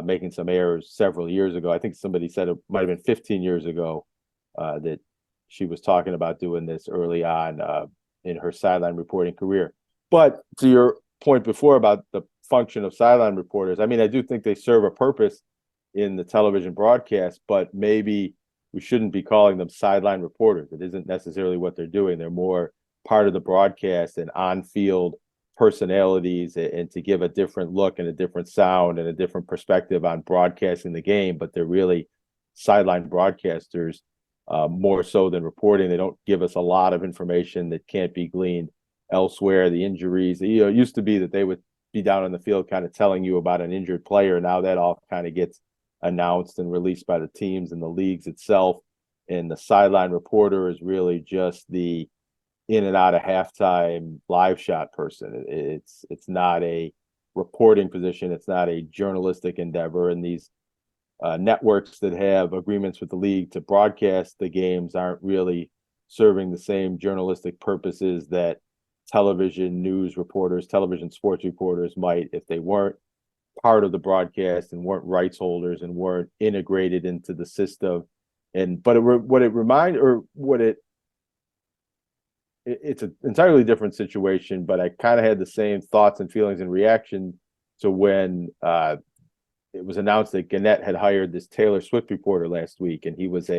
making some errors several years ago. I think somebody said it might have been 15 years ago that she was talking about doing this early on in her sideline reporting career. But to your point before about the function of sideline reporters, I mean, I do think they serve a purpose in the television broadcast, but maybe we shouldn't be calling them sideline reporters. It isn't necessarily what they're doing. They're more part of the broadcast and on-field personalities, and to give a different look and a different sound and a different perspective on broadcasting the game. But they're really sideline broadcasters more so than reporting. They don't give us a lot of information that can't be gleaned elsewhere. The injuries, it used to be that they would be down on the field kind of telling you about an injured player. Now that all kind of gets announced and released by the teams and the leagues itself. And the sideline reporter is really just the in and out of halftime live shot person. It's not a reporting position. It's not a journalistic endeavor. And these networks that have agreements with the league to broadcast the games aren't really serving the same journalistic purposes that television news reporters, television sports reporters might if they weren't part of the broadcast and weren't rights holders and weren't integrated into the system. It's an entirely different situation, but I kind of had the same thoughts and feelings and reaction to when it was announced that Gannett had hired this Taylor Swift reporter last week, and he was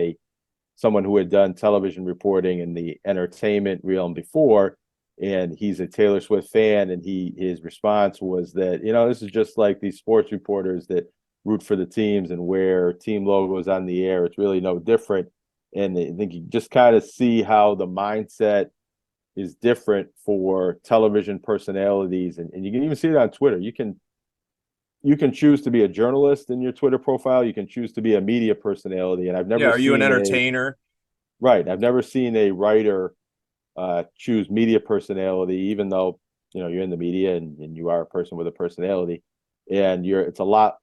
someone who had done television reporting in the entertainment realm before, and he's a Taylor Swift fan, and his response was that, this is just like these sports reporters that root for the teams and wear team logos on the air. It's really no different. And I think you just kind of see how the mindset is different for television personalities, and you can even see it on Twitter. You can choose to be a journalist in your Twitter profile. You can choose to be a media personality, and I've never. Yeah, are you an entertainer? Right. I've never seen a writer choose media personality, even though you're in the media and you are a person with a personality. And it's a lot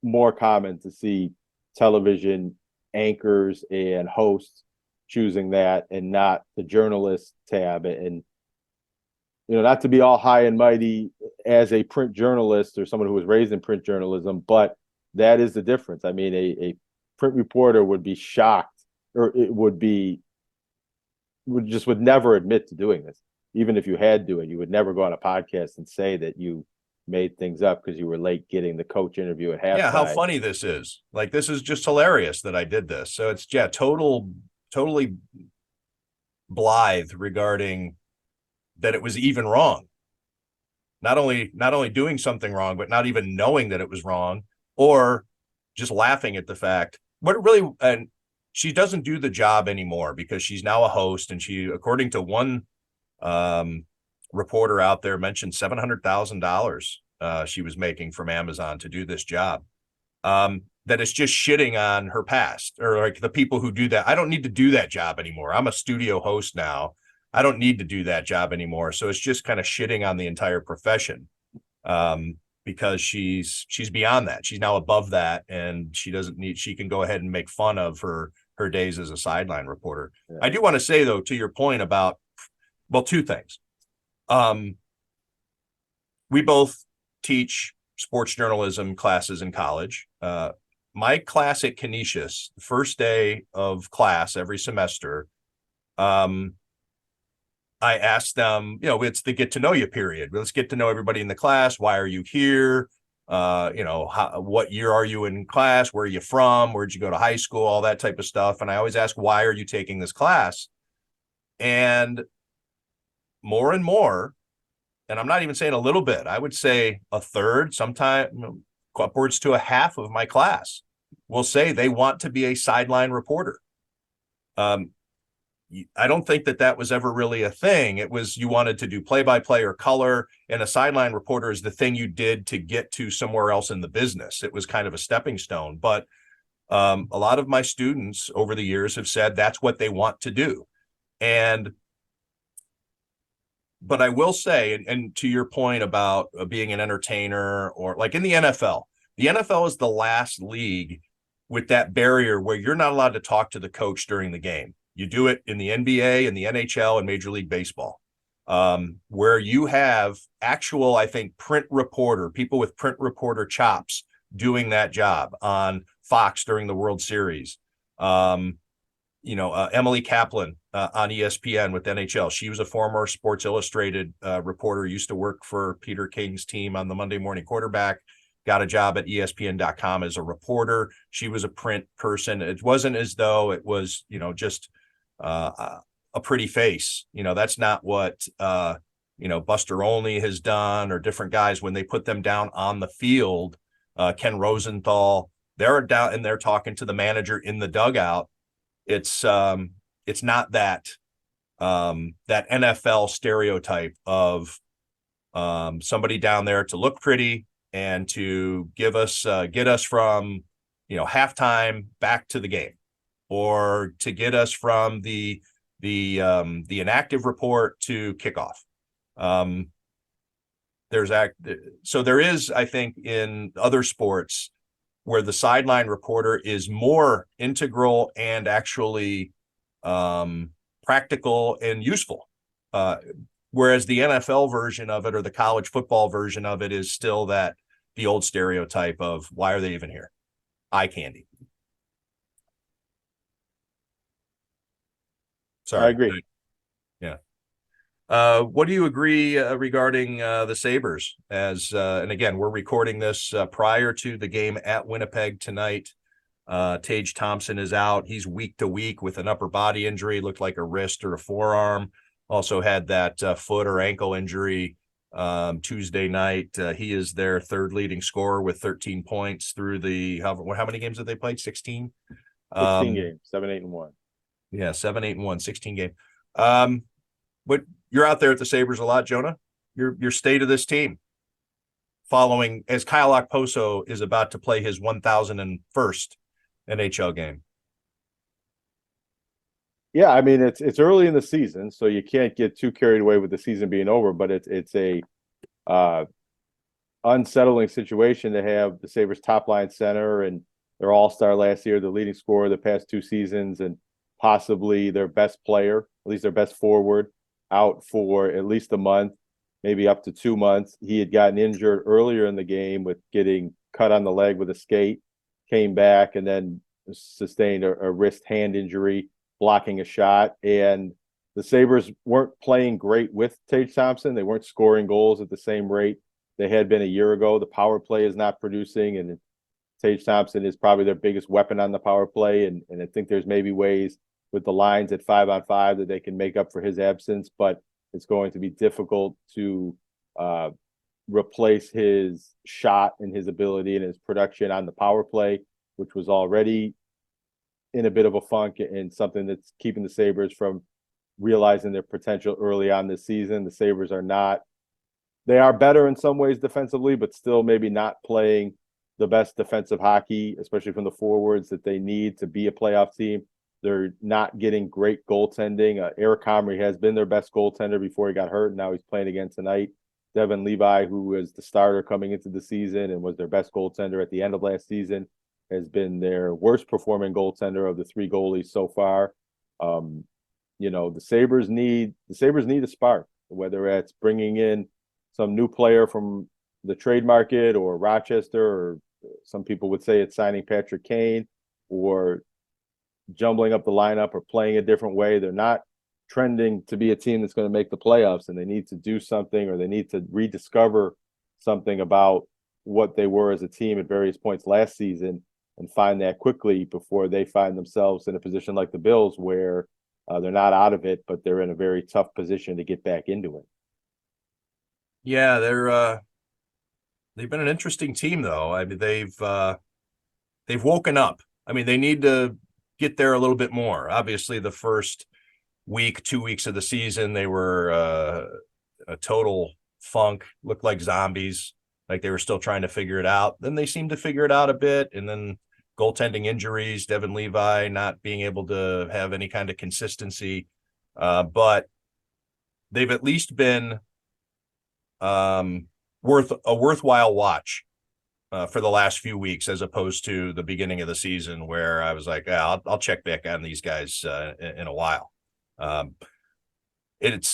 more common to see television anchors and hosts choosing that and not the journalist tab. And not to be all high and mighty as a print journalist or someone who was raised in print journalism, but that is the difference. I mean, a print reporter would be shocked, or would never admit to doing this. Even if you had to, you would never go on a podcast and say that you made things up because you were late getting the coach interview at halftime. Yeah, how funny this is. Like, this is just hilarious that I did this. So it's totally blithe regarding that it was even wrong. Not only doing something wrong, but not even knowing that it was wrong, or just laughing at the fact. And she doesn't do the job anymore because she's now a host, and she, according to one reporter out there, mentioned $700,000 she was making from Amazon to do this job. That it's just shitting on her past, or like the people who do that. I don't need to do that job anymore. I'm a studio host now. I don't need to do that job anymore. So it's just kind of shitting on the entire profession, because she's beyond that. She's now above that, and she can go ahead and make fun of her days as a sideline reporter. Yeah. I do want to say, though, to your point about, well, two things. We both teach sports journalism classes in college. My class at Canisius, the first day of class every semester, I asked them, it's the get to know you period. Let's get to know everybody in the class. Why are you here? What year are you in class? Where are you from? Where'd you go to high school? All that type of stuff. And I always ask, why are you taking this class? And more, and I'm not even saying a little bit, I would say a third, sometimes upwards to a half of my class will say they want to be a sideline reporter. I don't think that was ever really a thing. It was, you wanted to do play-by-play or color, and a sideline reporter is the thing you did to get to somewhere else in the business. It was kind of a stepping stone. But a lot of my students over the years have said that's what they want to do. But I will say, and to your point about being an entertainer, or like in the NFL is the last league with that barrier where you're not allowed to talk to the coach during the game. You do it in the NBA and the NHL and Major League Baseball, where you have actual, I think, people with print reporter chops doing that job on Fox during the World Series. Emily Kaplan on ESPN with NHL. She was a former Sports Illustrated reporter, used to work for Peter King's team on the Monday Morning Quarterback, got a job at ESPN.com as a reporter. She was a print person. It wasn't as though it was, just a pretty face. That's not what, Buster Olney has done, or different guys when they put them down on the field. Ken Rosenthal, they're down and they're talking to the manager in the dugout. It's not that NFL stereotype of somebody down there to look pretty and to get us from halftime back to the game, or to get us from the inactive report to kickoff. There is, I think, in other sports, where the sideline reporter is more integral and actually practical and useful. Whereas the NFL version of it or the college football version of it is still the old stereotype of why are they even here? Eye candy. Sorry. I agree. Yeah. What do you agree regarding the Sabres? And again, we're recording this prior to the game at Winnipeg tonight. Tage Thompson is out. He's week to week with an upper body injury, looked like a wrist or a forearm. Also had that foot or ankle injury Tuesday night. He is their third leading scorer with 13 points through how many games have they played? 16? 16 games, 7-8-1. Yeah, 7-8-1, 16 game. But you're out there at the Sabres a lot, Jonah. Your state of this team following as Kyle Okposo is about to play his 1001st NHL game. Yeah, I mean it's early in the season, so you can't get too carried away with the season being over. But it's a unsettling situation to have the Sabres top line center and their all-star last year, the leading scorer the past 2 seasons, and possibly their best player, at least their best forward, out for at least a month, maybe up to 2 months. He had gotten injured earlier in the game with getting cut on the leg with a skate, came back, and then sustained a wrist hand injury blocking a shot. And the Sabres weren't playing great with Tage Thompson. They weren't scoring goals at the same rate they had been a year ago. The power play is not producing, and Tage Thompson is probably their biggest weapon on the power play. And I think there's maybe ways with the lines at 5-on-5 that they can make up for his absence, but it's going to be difficult to replace his shot and his ability and his production on the power play, which was already in a bit of a funk and something that's keeping the Sabres from realizing their potential early on this season. The Sabres they are better in some ways defensively, but still maybe not playing the best defensive hockey, especially from the forwards that they need to be a playoff team. They're not getting great goaltending. Eric Comrie has been their best goaltender before he got hurt, and now he's playing again tonight. Devin Levi, who was the starter coming into the season and was their best goaltender at the end of last season, has been their worst performing goaltender of the 3 goalies so far. The Sabres need a spark, whether it's bringing in some new player from the trade market or Rochester, or some people would say it's signing Patrick Kane, or jumbling up the lineup or playing a different way. They're not trending to be a team that's going to make the playoffs, and they need to do something, or they need to rediscover something about what they were as a team at various points last season and find that quickly before they find themselves in a position like the Bills where they're not out of it, but they're in a very tough position to get back into it. Yeah, they've been an interesting team though. I mean, they've woken up. I mean, they need to get there a little bit more. Obviously, the first 2 weeks of the season, they were a total funk, looked like zombies, like they were still trying to figure it out. Then they seemed to figure it out a bit, and then goaltending injuries, Devin Levi not being able to have any kind of consistency, but they've at least been worthwhile watch for the last few weeks, as opposed to the beginning of the season where I was like, yeah, I'll check back on these guys in a while. It's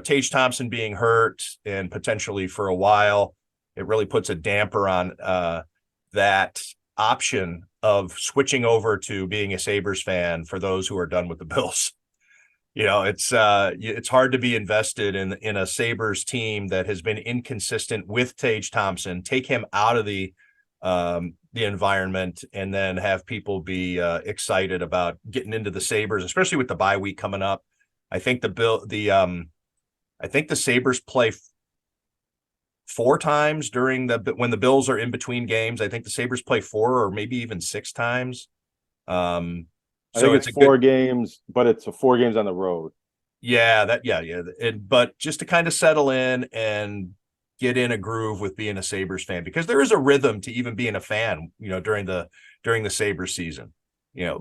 Tage Thompson being hurt and potentially for a while, it really puts a damper on that option of switching over to being a Sabres fan for those who are done with the Bills. It's hard to be invested in a Sabres team that has been inconsistent with Tage Thompson, take him out of the environment, and then have people be excited about getting into the Sabres, especially with the bye week coming up. I think the Sabres play 4 times when the Bills are in between games. I think the Sabres play 4 or maybe even 6 times. I think it's 4 games, but it's 4 games on the road. Yeah, but just to kind of settle in and get in a groove with being a Sabres fan, because there is a rhythm to even being a fan, during the Sabres season,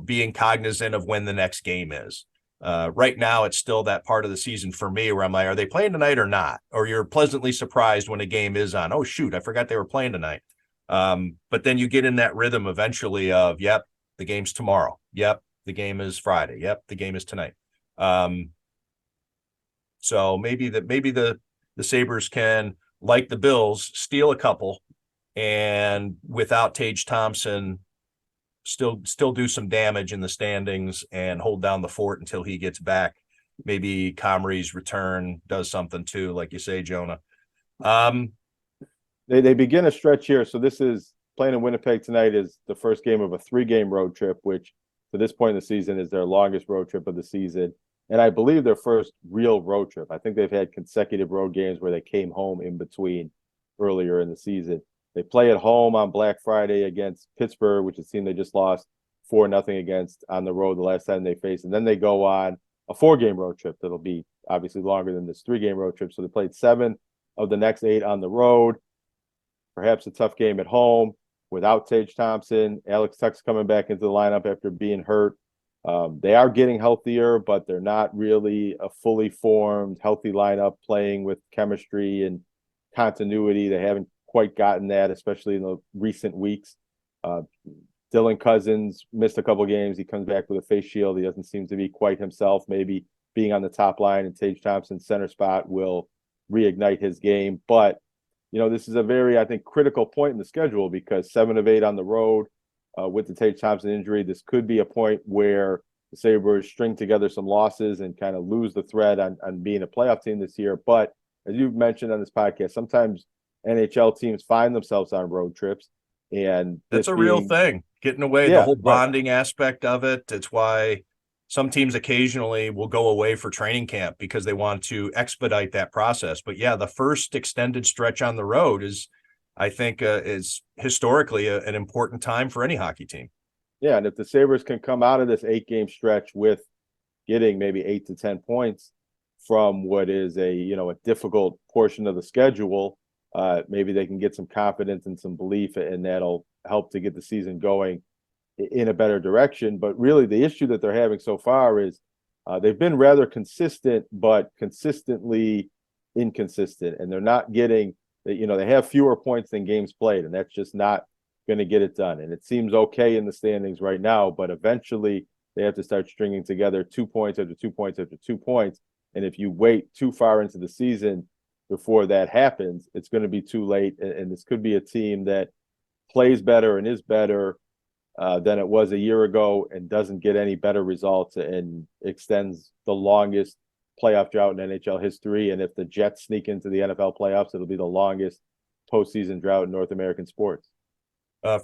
being cognizant of when the next game is. Right now, it's still that part of the season for me where I'm like, are they playing tonight or not? Or you're pleasantly surprised when a game is on. Oh, shoot, I forgot they were playing tonight. But then you get in that rhythm eventually of, yep, the game's tomorrow. Yep, the game is Friday. Yep, the game is tonight. So maybe the Sabres can, like the Bills, steal a couple, and without Tage Thompson, still do some damage in the standings and hold down the fort until he gets back. Maybe Comrie's return does something too, like you say, Jonah. They begin a stretch here. So this is playing in Winnipeg tonight is the first game of a 3-game road trip, which to this point in the season is their longest road trip of the season. And I believe their first real road trip. I think they've had consecutive road games where they came home in between earlier in the season. They play at home on Black Friday against Pittsburgh, which is a team they just lost 4-0 against on the road the last time they faced. And then they go on a 4-game road trip that'll be obviously longer than this 3-game road trip. So they played 7 of the next 8 on the road. Perhaps a tough game at home without Tage Thompson. Alex Tuch's coming back into the lineup after being hurt. They are getting healthier, but they're not really a fully formed, healthy lineup playing with chemistry and continuity. They haven't quite gotten that, especially in the recent weeks. Dylan Cousins missed a couple games. He comes back with a face shield. He doesn't seem to be quite himself. Maybe being on the top line and Tage Thompson's center spot will reignite his game. But, this is a very, I think, critical point in the schedule because 7 of 8 on the road with the Tage Thompson injury. This could be a point where the Sabres string together some losses and kind of lose the thread on being a playoff team this year. But as you've mentioned on this podcast, sometimes NHL teams find themselves on road trips. And that's a real thing. Getting away, the whole bonding aspect of it. It's why some teams occasionally will go away for training camp because they want to expedite that process. But yeah, the first extended stretch on the road is, I think, is historically an important time for any hockey team. Yeah, and if the Sabres can come out of this 8-game stretch with getting maybe 8 to 10 points from what is a difficult portion of the schedule, maybe they can get some confidence and some belief, and that'll help to get the season going in a better direction. But really, the issue that they're having so far is they've been rather consistent, but consistently inconsistent, and they're not getting. They have fewer points than games played, and that's just not going to get it done. And it seems okay in the standings right now, but eventually they have to start stringing together 2 points after 2 points after 2 points. And if you wait too far into the season before that happens, it's going to be too late. And this could be a team that plays better and is better than it was a year ago and doesn't get any better results and extends the longest playoff drought in NHL history. And if the Jets sneak into the NFL playoffs, it'll be the longest postseason drought in North American sports.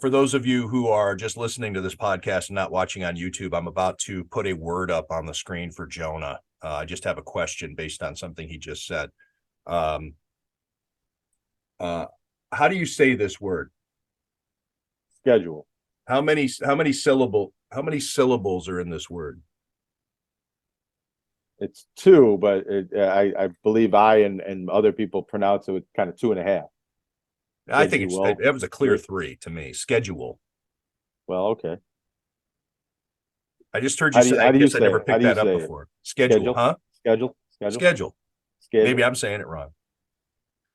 For those of you who are just listening to this podcast and not watching on YouTube, I'm about to put a word up on the screen for Jonah. I just have a question based on something he just said. How do you say this word? Schedule. How many syllables are in this word? It's 2, but I believe I and other people pronounce it with kind of 2.5. I think it was a clear 3 to me. Schedule. Well, okay. I just heard you say. I guess I never picked that up before. Schedule, huh? Schedule. Maybe I'm saying it wrong.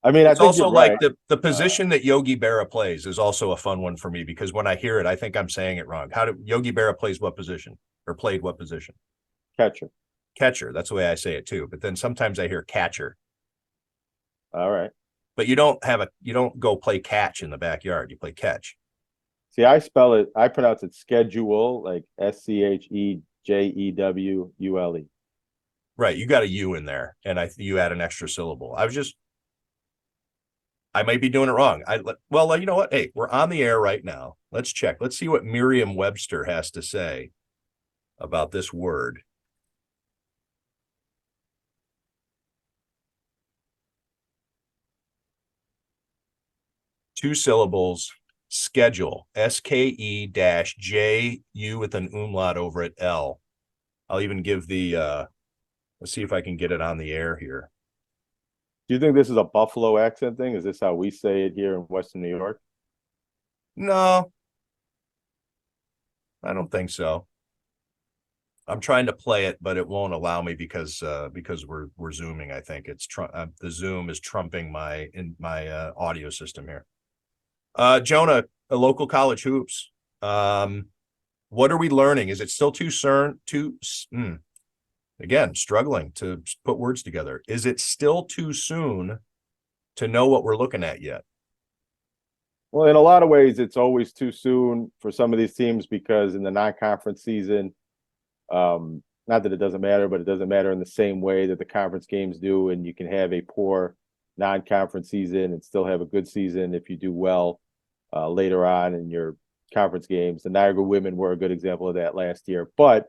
I mean, it's I think also like the position that Yogi Berra plays is also a fun one for me because when I hear it, I think I'm saying it wrong. How do Yogi Berra plays what position or played what position? Catcher. That's the way I say it too. But then sometimes I hear catcher. All right. But you don't go play catch in the backyard. You play catch. See, I pronounce it schedule, like SCHEJEWULE. Right. You got a U in there and you add an extra syllable. I might be doing it wrong. Well, you know what? Hey, we're on the air right now. Let's check. Let's see what Merriam-Webster has to say about this word. Two syllables, schedule, SKE-JU with an umlaut over it, L. I'll even give let's see if I can get it on the air here. Do you think this is a Buffalo accent thing? Is this how we say it here in Western New York? No, I don't think so. I'm trying to play it, but it won't allow me because we're zooming. I think it's the Zoom is trumping my audio system here. Jonah, a local college hoops. What are we learning? Is it still again, struggling to put words together. Is it still too soon to know what we're looking at yet? Well, in a lot of ways, it's always too soon for some of these teams because in the non-conference season, not that it doesn't matter, but it doesn't matter in the same way that the conference games do. And you can have a poor non-conference season and still have a good season if you do well later on in your conference games. The Niagara women were a good example of that last year, but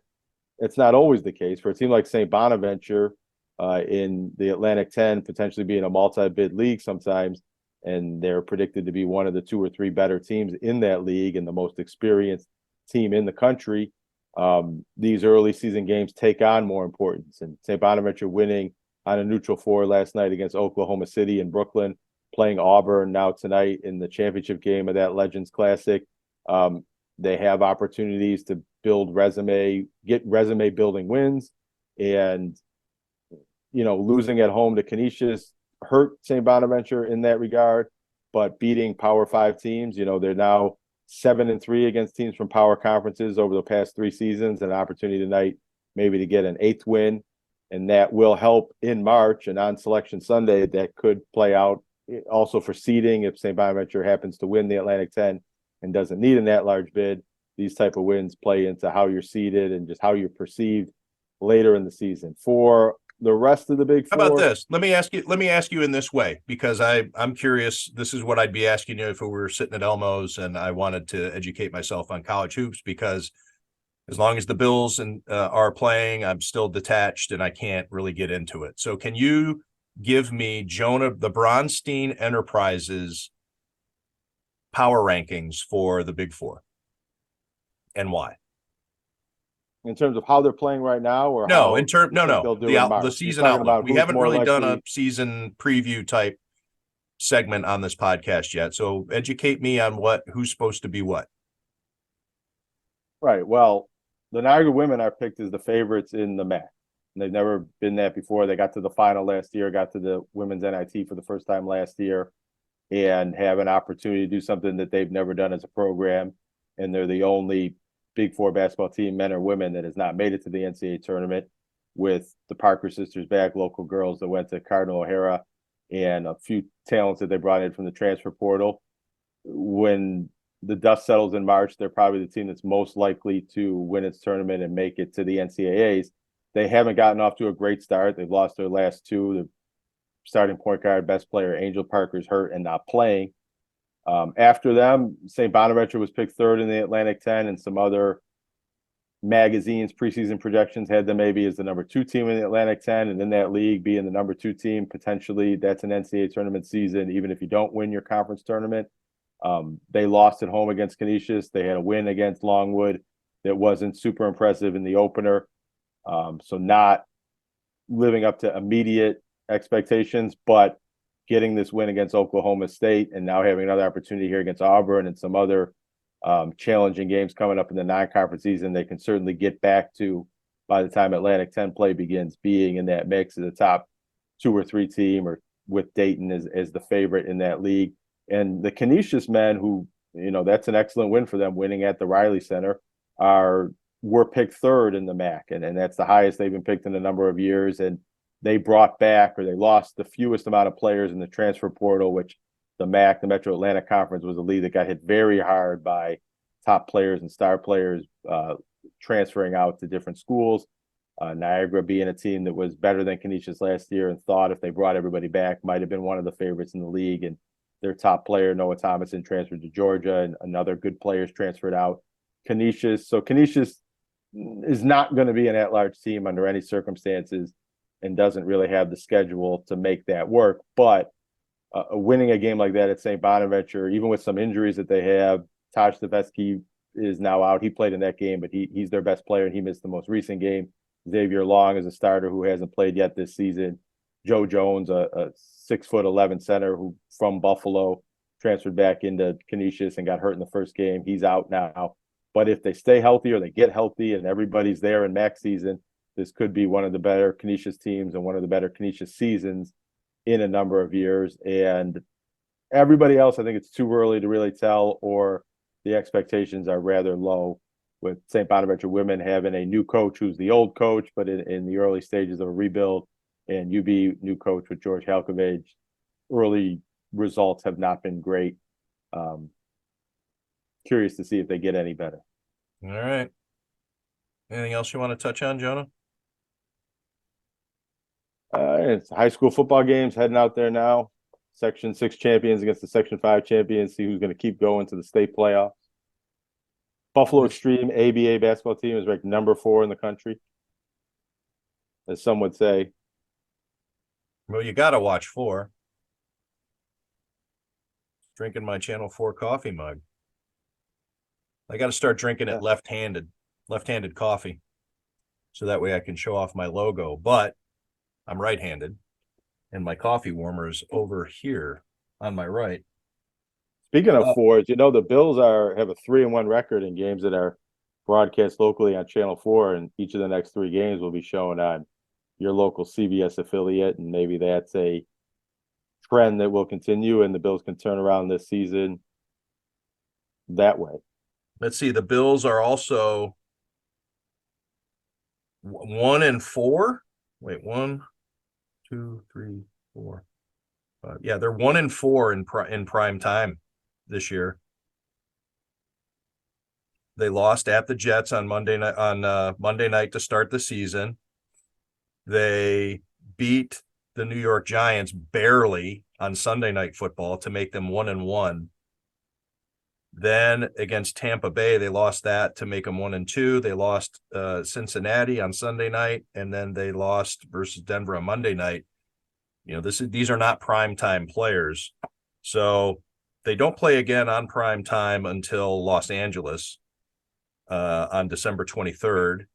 it's not always the case for a team like St. Bonaventure in the Atlantic 10, potentially being a multi-bid league sometimes. And they're predicted to be one of the 2 or 3 better teams in that league and the most experienced team in the country. These early season games take on more importance. And St. Bonaventure winning on a neutral floor last night against Oklahoma City and Brooklyn, playing Auburn now tonight in the championship game of that Legends Classic. They have opportunities to get resume building wins. And, losing at home to Canisius hurt St. Bonaventure in that regard, but beating Power 5 teams, they're now 7-3 against teams from power conferences over the past 3 seasons, an opportunity tonight maybe to get an 8th win. And that will help in March and on Selection Sunday. That could play out also for seeding if St. Bonaventure happens to win the Atlantic 10 and doesn't need an at-large bid. These type of wins play into how you're seeded and just how you're perceived later in the season. For the rest of the Big Four. How about this? Let me ask you in this way, because I'm curious. This is what I'd be asking you if we were sitting at Elmo's and I wanted to educate myself on college hoops, because as long as the Bills are playing, I'm still detached and I can't really get into it. So can you give me, Jonah, the Bronstein Enterprises power rankings for the Big Four and why? In terms of how they're playing right now, or no, the season outlook. We haven't really done a season preview type segment on this podcast yet. So educate me on who's supposed to be what. Right. Well, the Niagara women are picked as the favorites in the MAC. And they've never been that before. They got to the final last year, got to the women's NIT for the first time last year, and have an opportunity to do something that they've never done as a program. And they're the only Big Four basketball team, men or women, that has not made it to the NCAA tournament, with the Parker sisters back, local girls that went to Cardinal O'Hara, and a few talents that they brought in from the transfer portal. When the dust settles in March, they're probably the team that's most likely to win its tournament and make it to the NCAAs. They haven't gotten off to a great start. They've lost their last 2. The starting point guard, best player, Angel Parker's hurt and not playing. After them, St. Bonaventure was picked 3rd in the Atlantic 10, and some other magazines' preseason projections had them maybe as the number 2 team in the Atlantic 10, and in that league being the number 2 team, potentially that's an NCAA tournament season, even if you don't win your conference tournament. They lost at home against Canisius. They had a win against Longwood that wasn't super impressive in the opener. So not living up to immediate expectations, but getting this win against Oklahoma State and now having another opportunity here against Auburn and some other challenging games coming up in the non-conference season, they can certainly get back to, by the time Atlantic 10 play begins, being in that mix of the top 2 or 3 team, or with Dayton as the favorite in that league. And the Canisius men, who, that's an excellent win for them, winning at the Riley Center, were picked 3rd in the MAC, and that's the highest they've been picked in a number of years. And they brought back, or they lost the fewest amount of players in the transfer portal, which the MAC, the Metro Atlantic Conference, was a league that got hit very hard by top players and star players transferring out to different schools. Niagara being a team that was better than Canisius last year and thought if they brought everybody back might have been one of the favorites in the league. And their top player, Noah Thomason, transferred to Georgia, and another good players transferred out. Canisius is not going to be an at-large team under any circumstances, and doesn't really have the schedule to make that work. But winning a game like that at St. Bonaventure, even with some injuries that they have, Tage is now out. He played in that game, but he's their best player, and he missed the most recent game. Xavier Long is a starter who hasn't played yet this season. Joe Jones, a 6'11" center who from Buffalo, transferred back into Canisius and got hurt in the first game. He's out now. But if they stay healthy, or they get healthy, and everybody's there in MAC season, this could be one of the better Canisius teams and one of the better Canisius seasons in a number of years. And everybody else, I think it's too early to really tell, or the expectations are rather low, with St. Bonaventure women having a new coach who's the old coach, but in the early stages of a rebuild, and UB new coach with George Halkovage. Early results have not been great. Curious to see if they get any better. All right. Anything else you want to touch on, Jonah? It's high school football games heading out there now. Section 6 champions against the Section 5 champions. See who's going to keep going to the state playoffs. Buffalo Extreme ABA basketball team is ranked number 4 in the country, as some would say. Well, you got to watch 4. Drinking my Channel 4 coffee mug. I got to start drinking it left-handed coffee, so that way I can show off my logo. But I'm right-handed, and my coffee warmer is over here on my right. Speaking of 4s, the Bills have a 3-1 record in games that are broadcast locally on Channel 4, and each of the next 3 games will be shown on your local CBS affiliate, and maybe that's a trend that will continue, and the Bills can turn around this season that way. Let's see. The Bills are also 1-4. Wait, 1, 2, 3, 4, 5. Yeah, they're 1-4 in prime time this year. They lost at the Jets on Monday night to start the season. They beat the New York Giants barely on Sunday Night Football to make them 1-1. Then against Tampa Bay, they lost that to make them 1-2. They lost Cincinnati on Sunday night, and then they lost versus Denver on Monday night. These are not primetime players, so they don't play again on prime time until Los Angeles on December 23rd.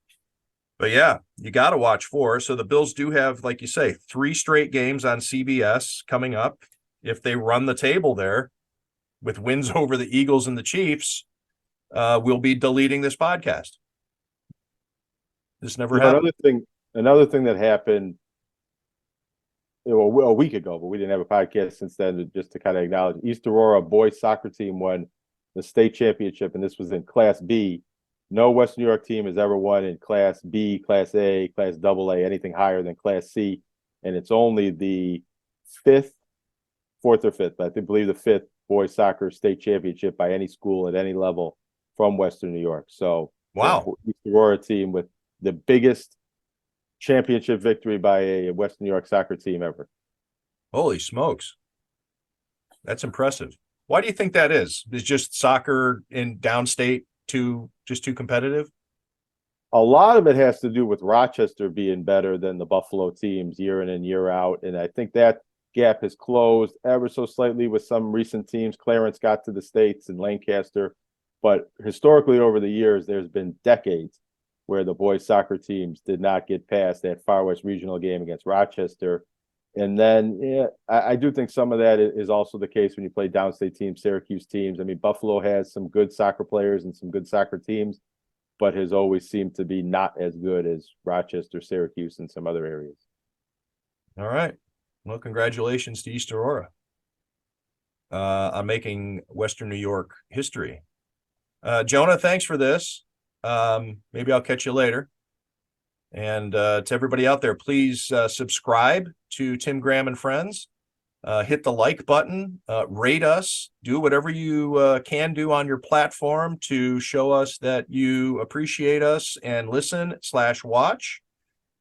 But yeah, you got to watch 4. So the Bills do have, like you say, 3 straight games on CBS coming up. If they run the table there with wins over the Eagles and the Chiefs, we'll be deleting this podcast. This never happened. Another thing that happened a week ago, but we didn't have a podcast since then, just to kind of acknowledge, East Aurora boys soccer team won the state championship, and this was in Class B. No Western New York team has ever won in Class B, Class A, Class AA, anything higher than Class C, and it's only the 4th or 5th, I believe the 5th boys soccer state championship by any school at any level from Western New York. So wow, East Aurora team with the biggest championship victory by a Western New York soccer team ever. Holy smokes. That's impressive. Why do you think that is? Is just soccer in downstate too competitive? A lot of it has to do with Rochester being better than the Buffalo teams year in and year out. And I think that gap has closed ever so slightly with some recent teams. Clarence got to the States and Lancaster. But historically over the years, there's been decades where the boys soccer teams did not get past that Far West regional game against Rochester. And then I do think some of that is also the case when you play downstate teams, Syracuse teams. I mean, Buffalo has some good soccer players and some good soccer teams, but has always seemed to be not as good as Rochester, Syracuse, and some other areas. All right. Well, congratulations to East Aurora on making Western New York history. Jonah, thanks for this. Maybe I'll catch you later. And to everybody out there, please subscribe to Tim Graham and Friends. Hit the like button, rate us, do whatever you can do on your platform to show us that you appreciate us and listen/watch.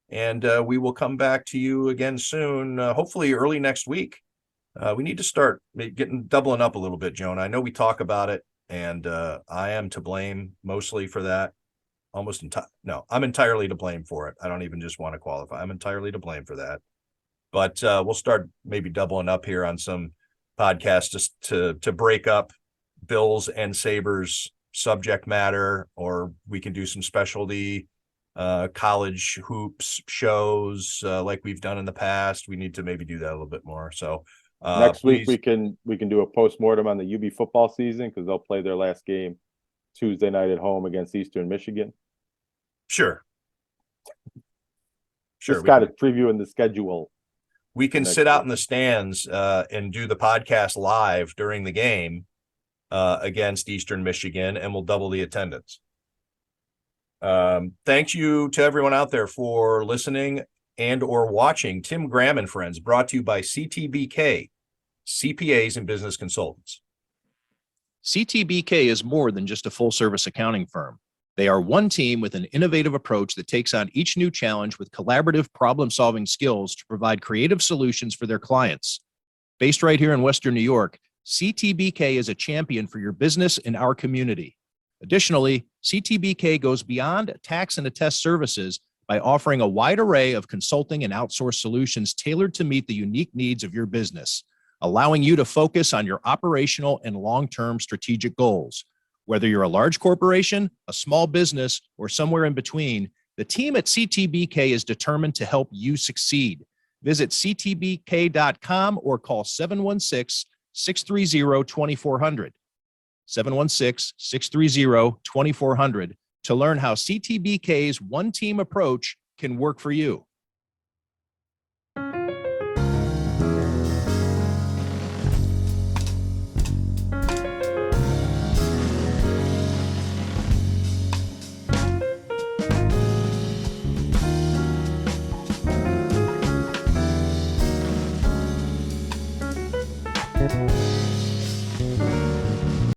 And we will come back to you again soon, hopefully early next week. We need to start doubling up a little bit, Jonah. I know we talk about it, and I am to blame mostly for that. I'm entirely to blame for it. I don't even just want to qualify. I'm entirely to blame for that. But we'll start maybe doubling up here on some podcasts just to break up Bills and Sabres subject matter, or we can do some specialty college hoops shows like we've done in the past. We need to maybe do that a little bit more. So next week we can do a postmortem on the UB football season, because they'll play their last game Tuesday night at home against Eastern Michigan. Sure. Just got it previewing the schedule. We can Next sit out year. in the stands and do the podcast live during the game against Eastern Michigan, and we'll double the attendance. Thank you to everyone out there for listening and or watching Tim Graham and Friends, brought to you by CTBK, CPAs and Business Consultants. CTBK is more than just a full-service accounting firm. They are one team with an innovative approach that takes on each new challenge with collaborative problem-solving skills to provide creative solutions for their clients. Based right here in Western New York, CTBK is a champion for your business in our community. Additionally, CTBK goes beyond tax and attest services by offering a wide array of consulting and outsourced solutions tailored to meet the unique needs of your business, allowing you to focus on your operational and long-term strategic goals. Whether you're a large corporation, a small business, or somewhere in between, the team at CTBK is determined to help you succeed. Visit ctbk.com or call 716-630-2400. 716-630-2400 to learn how CTBK's one-team approach can work for you.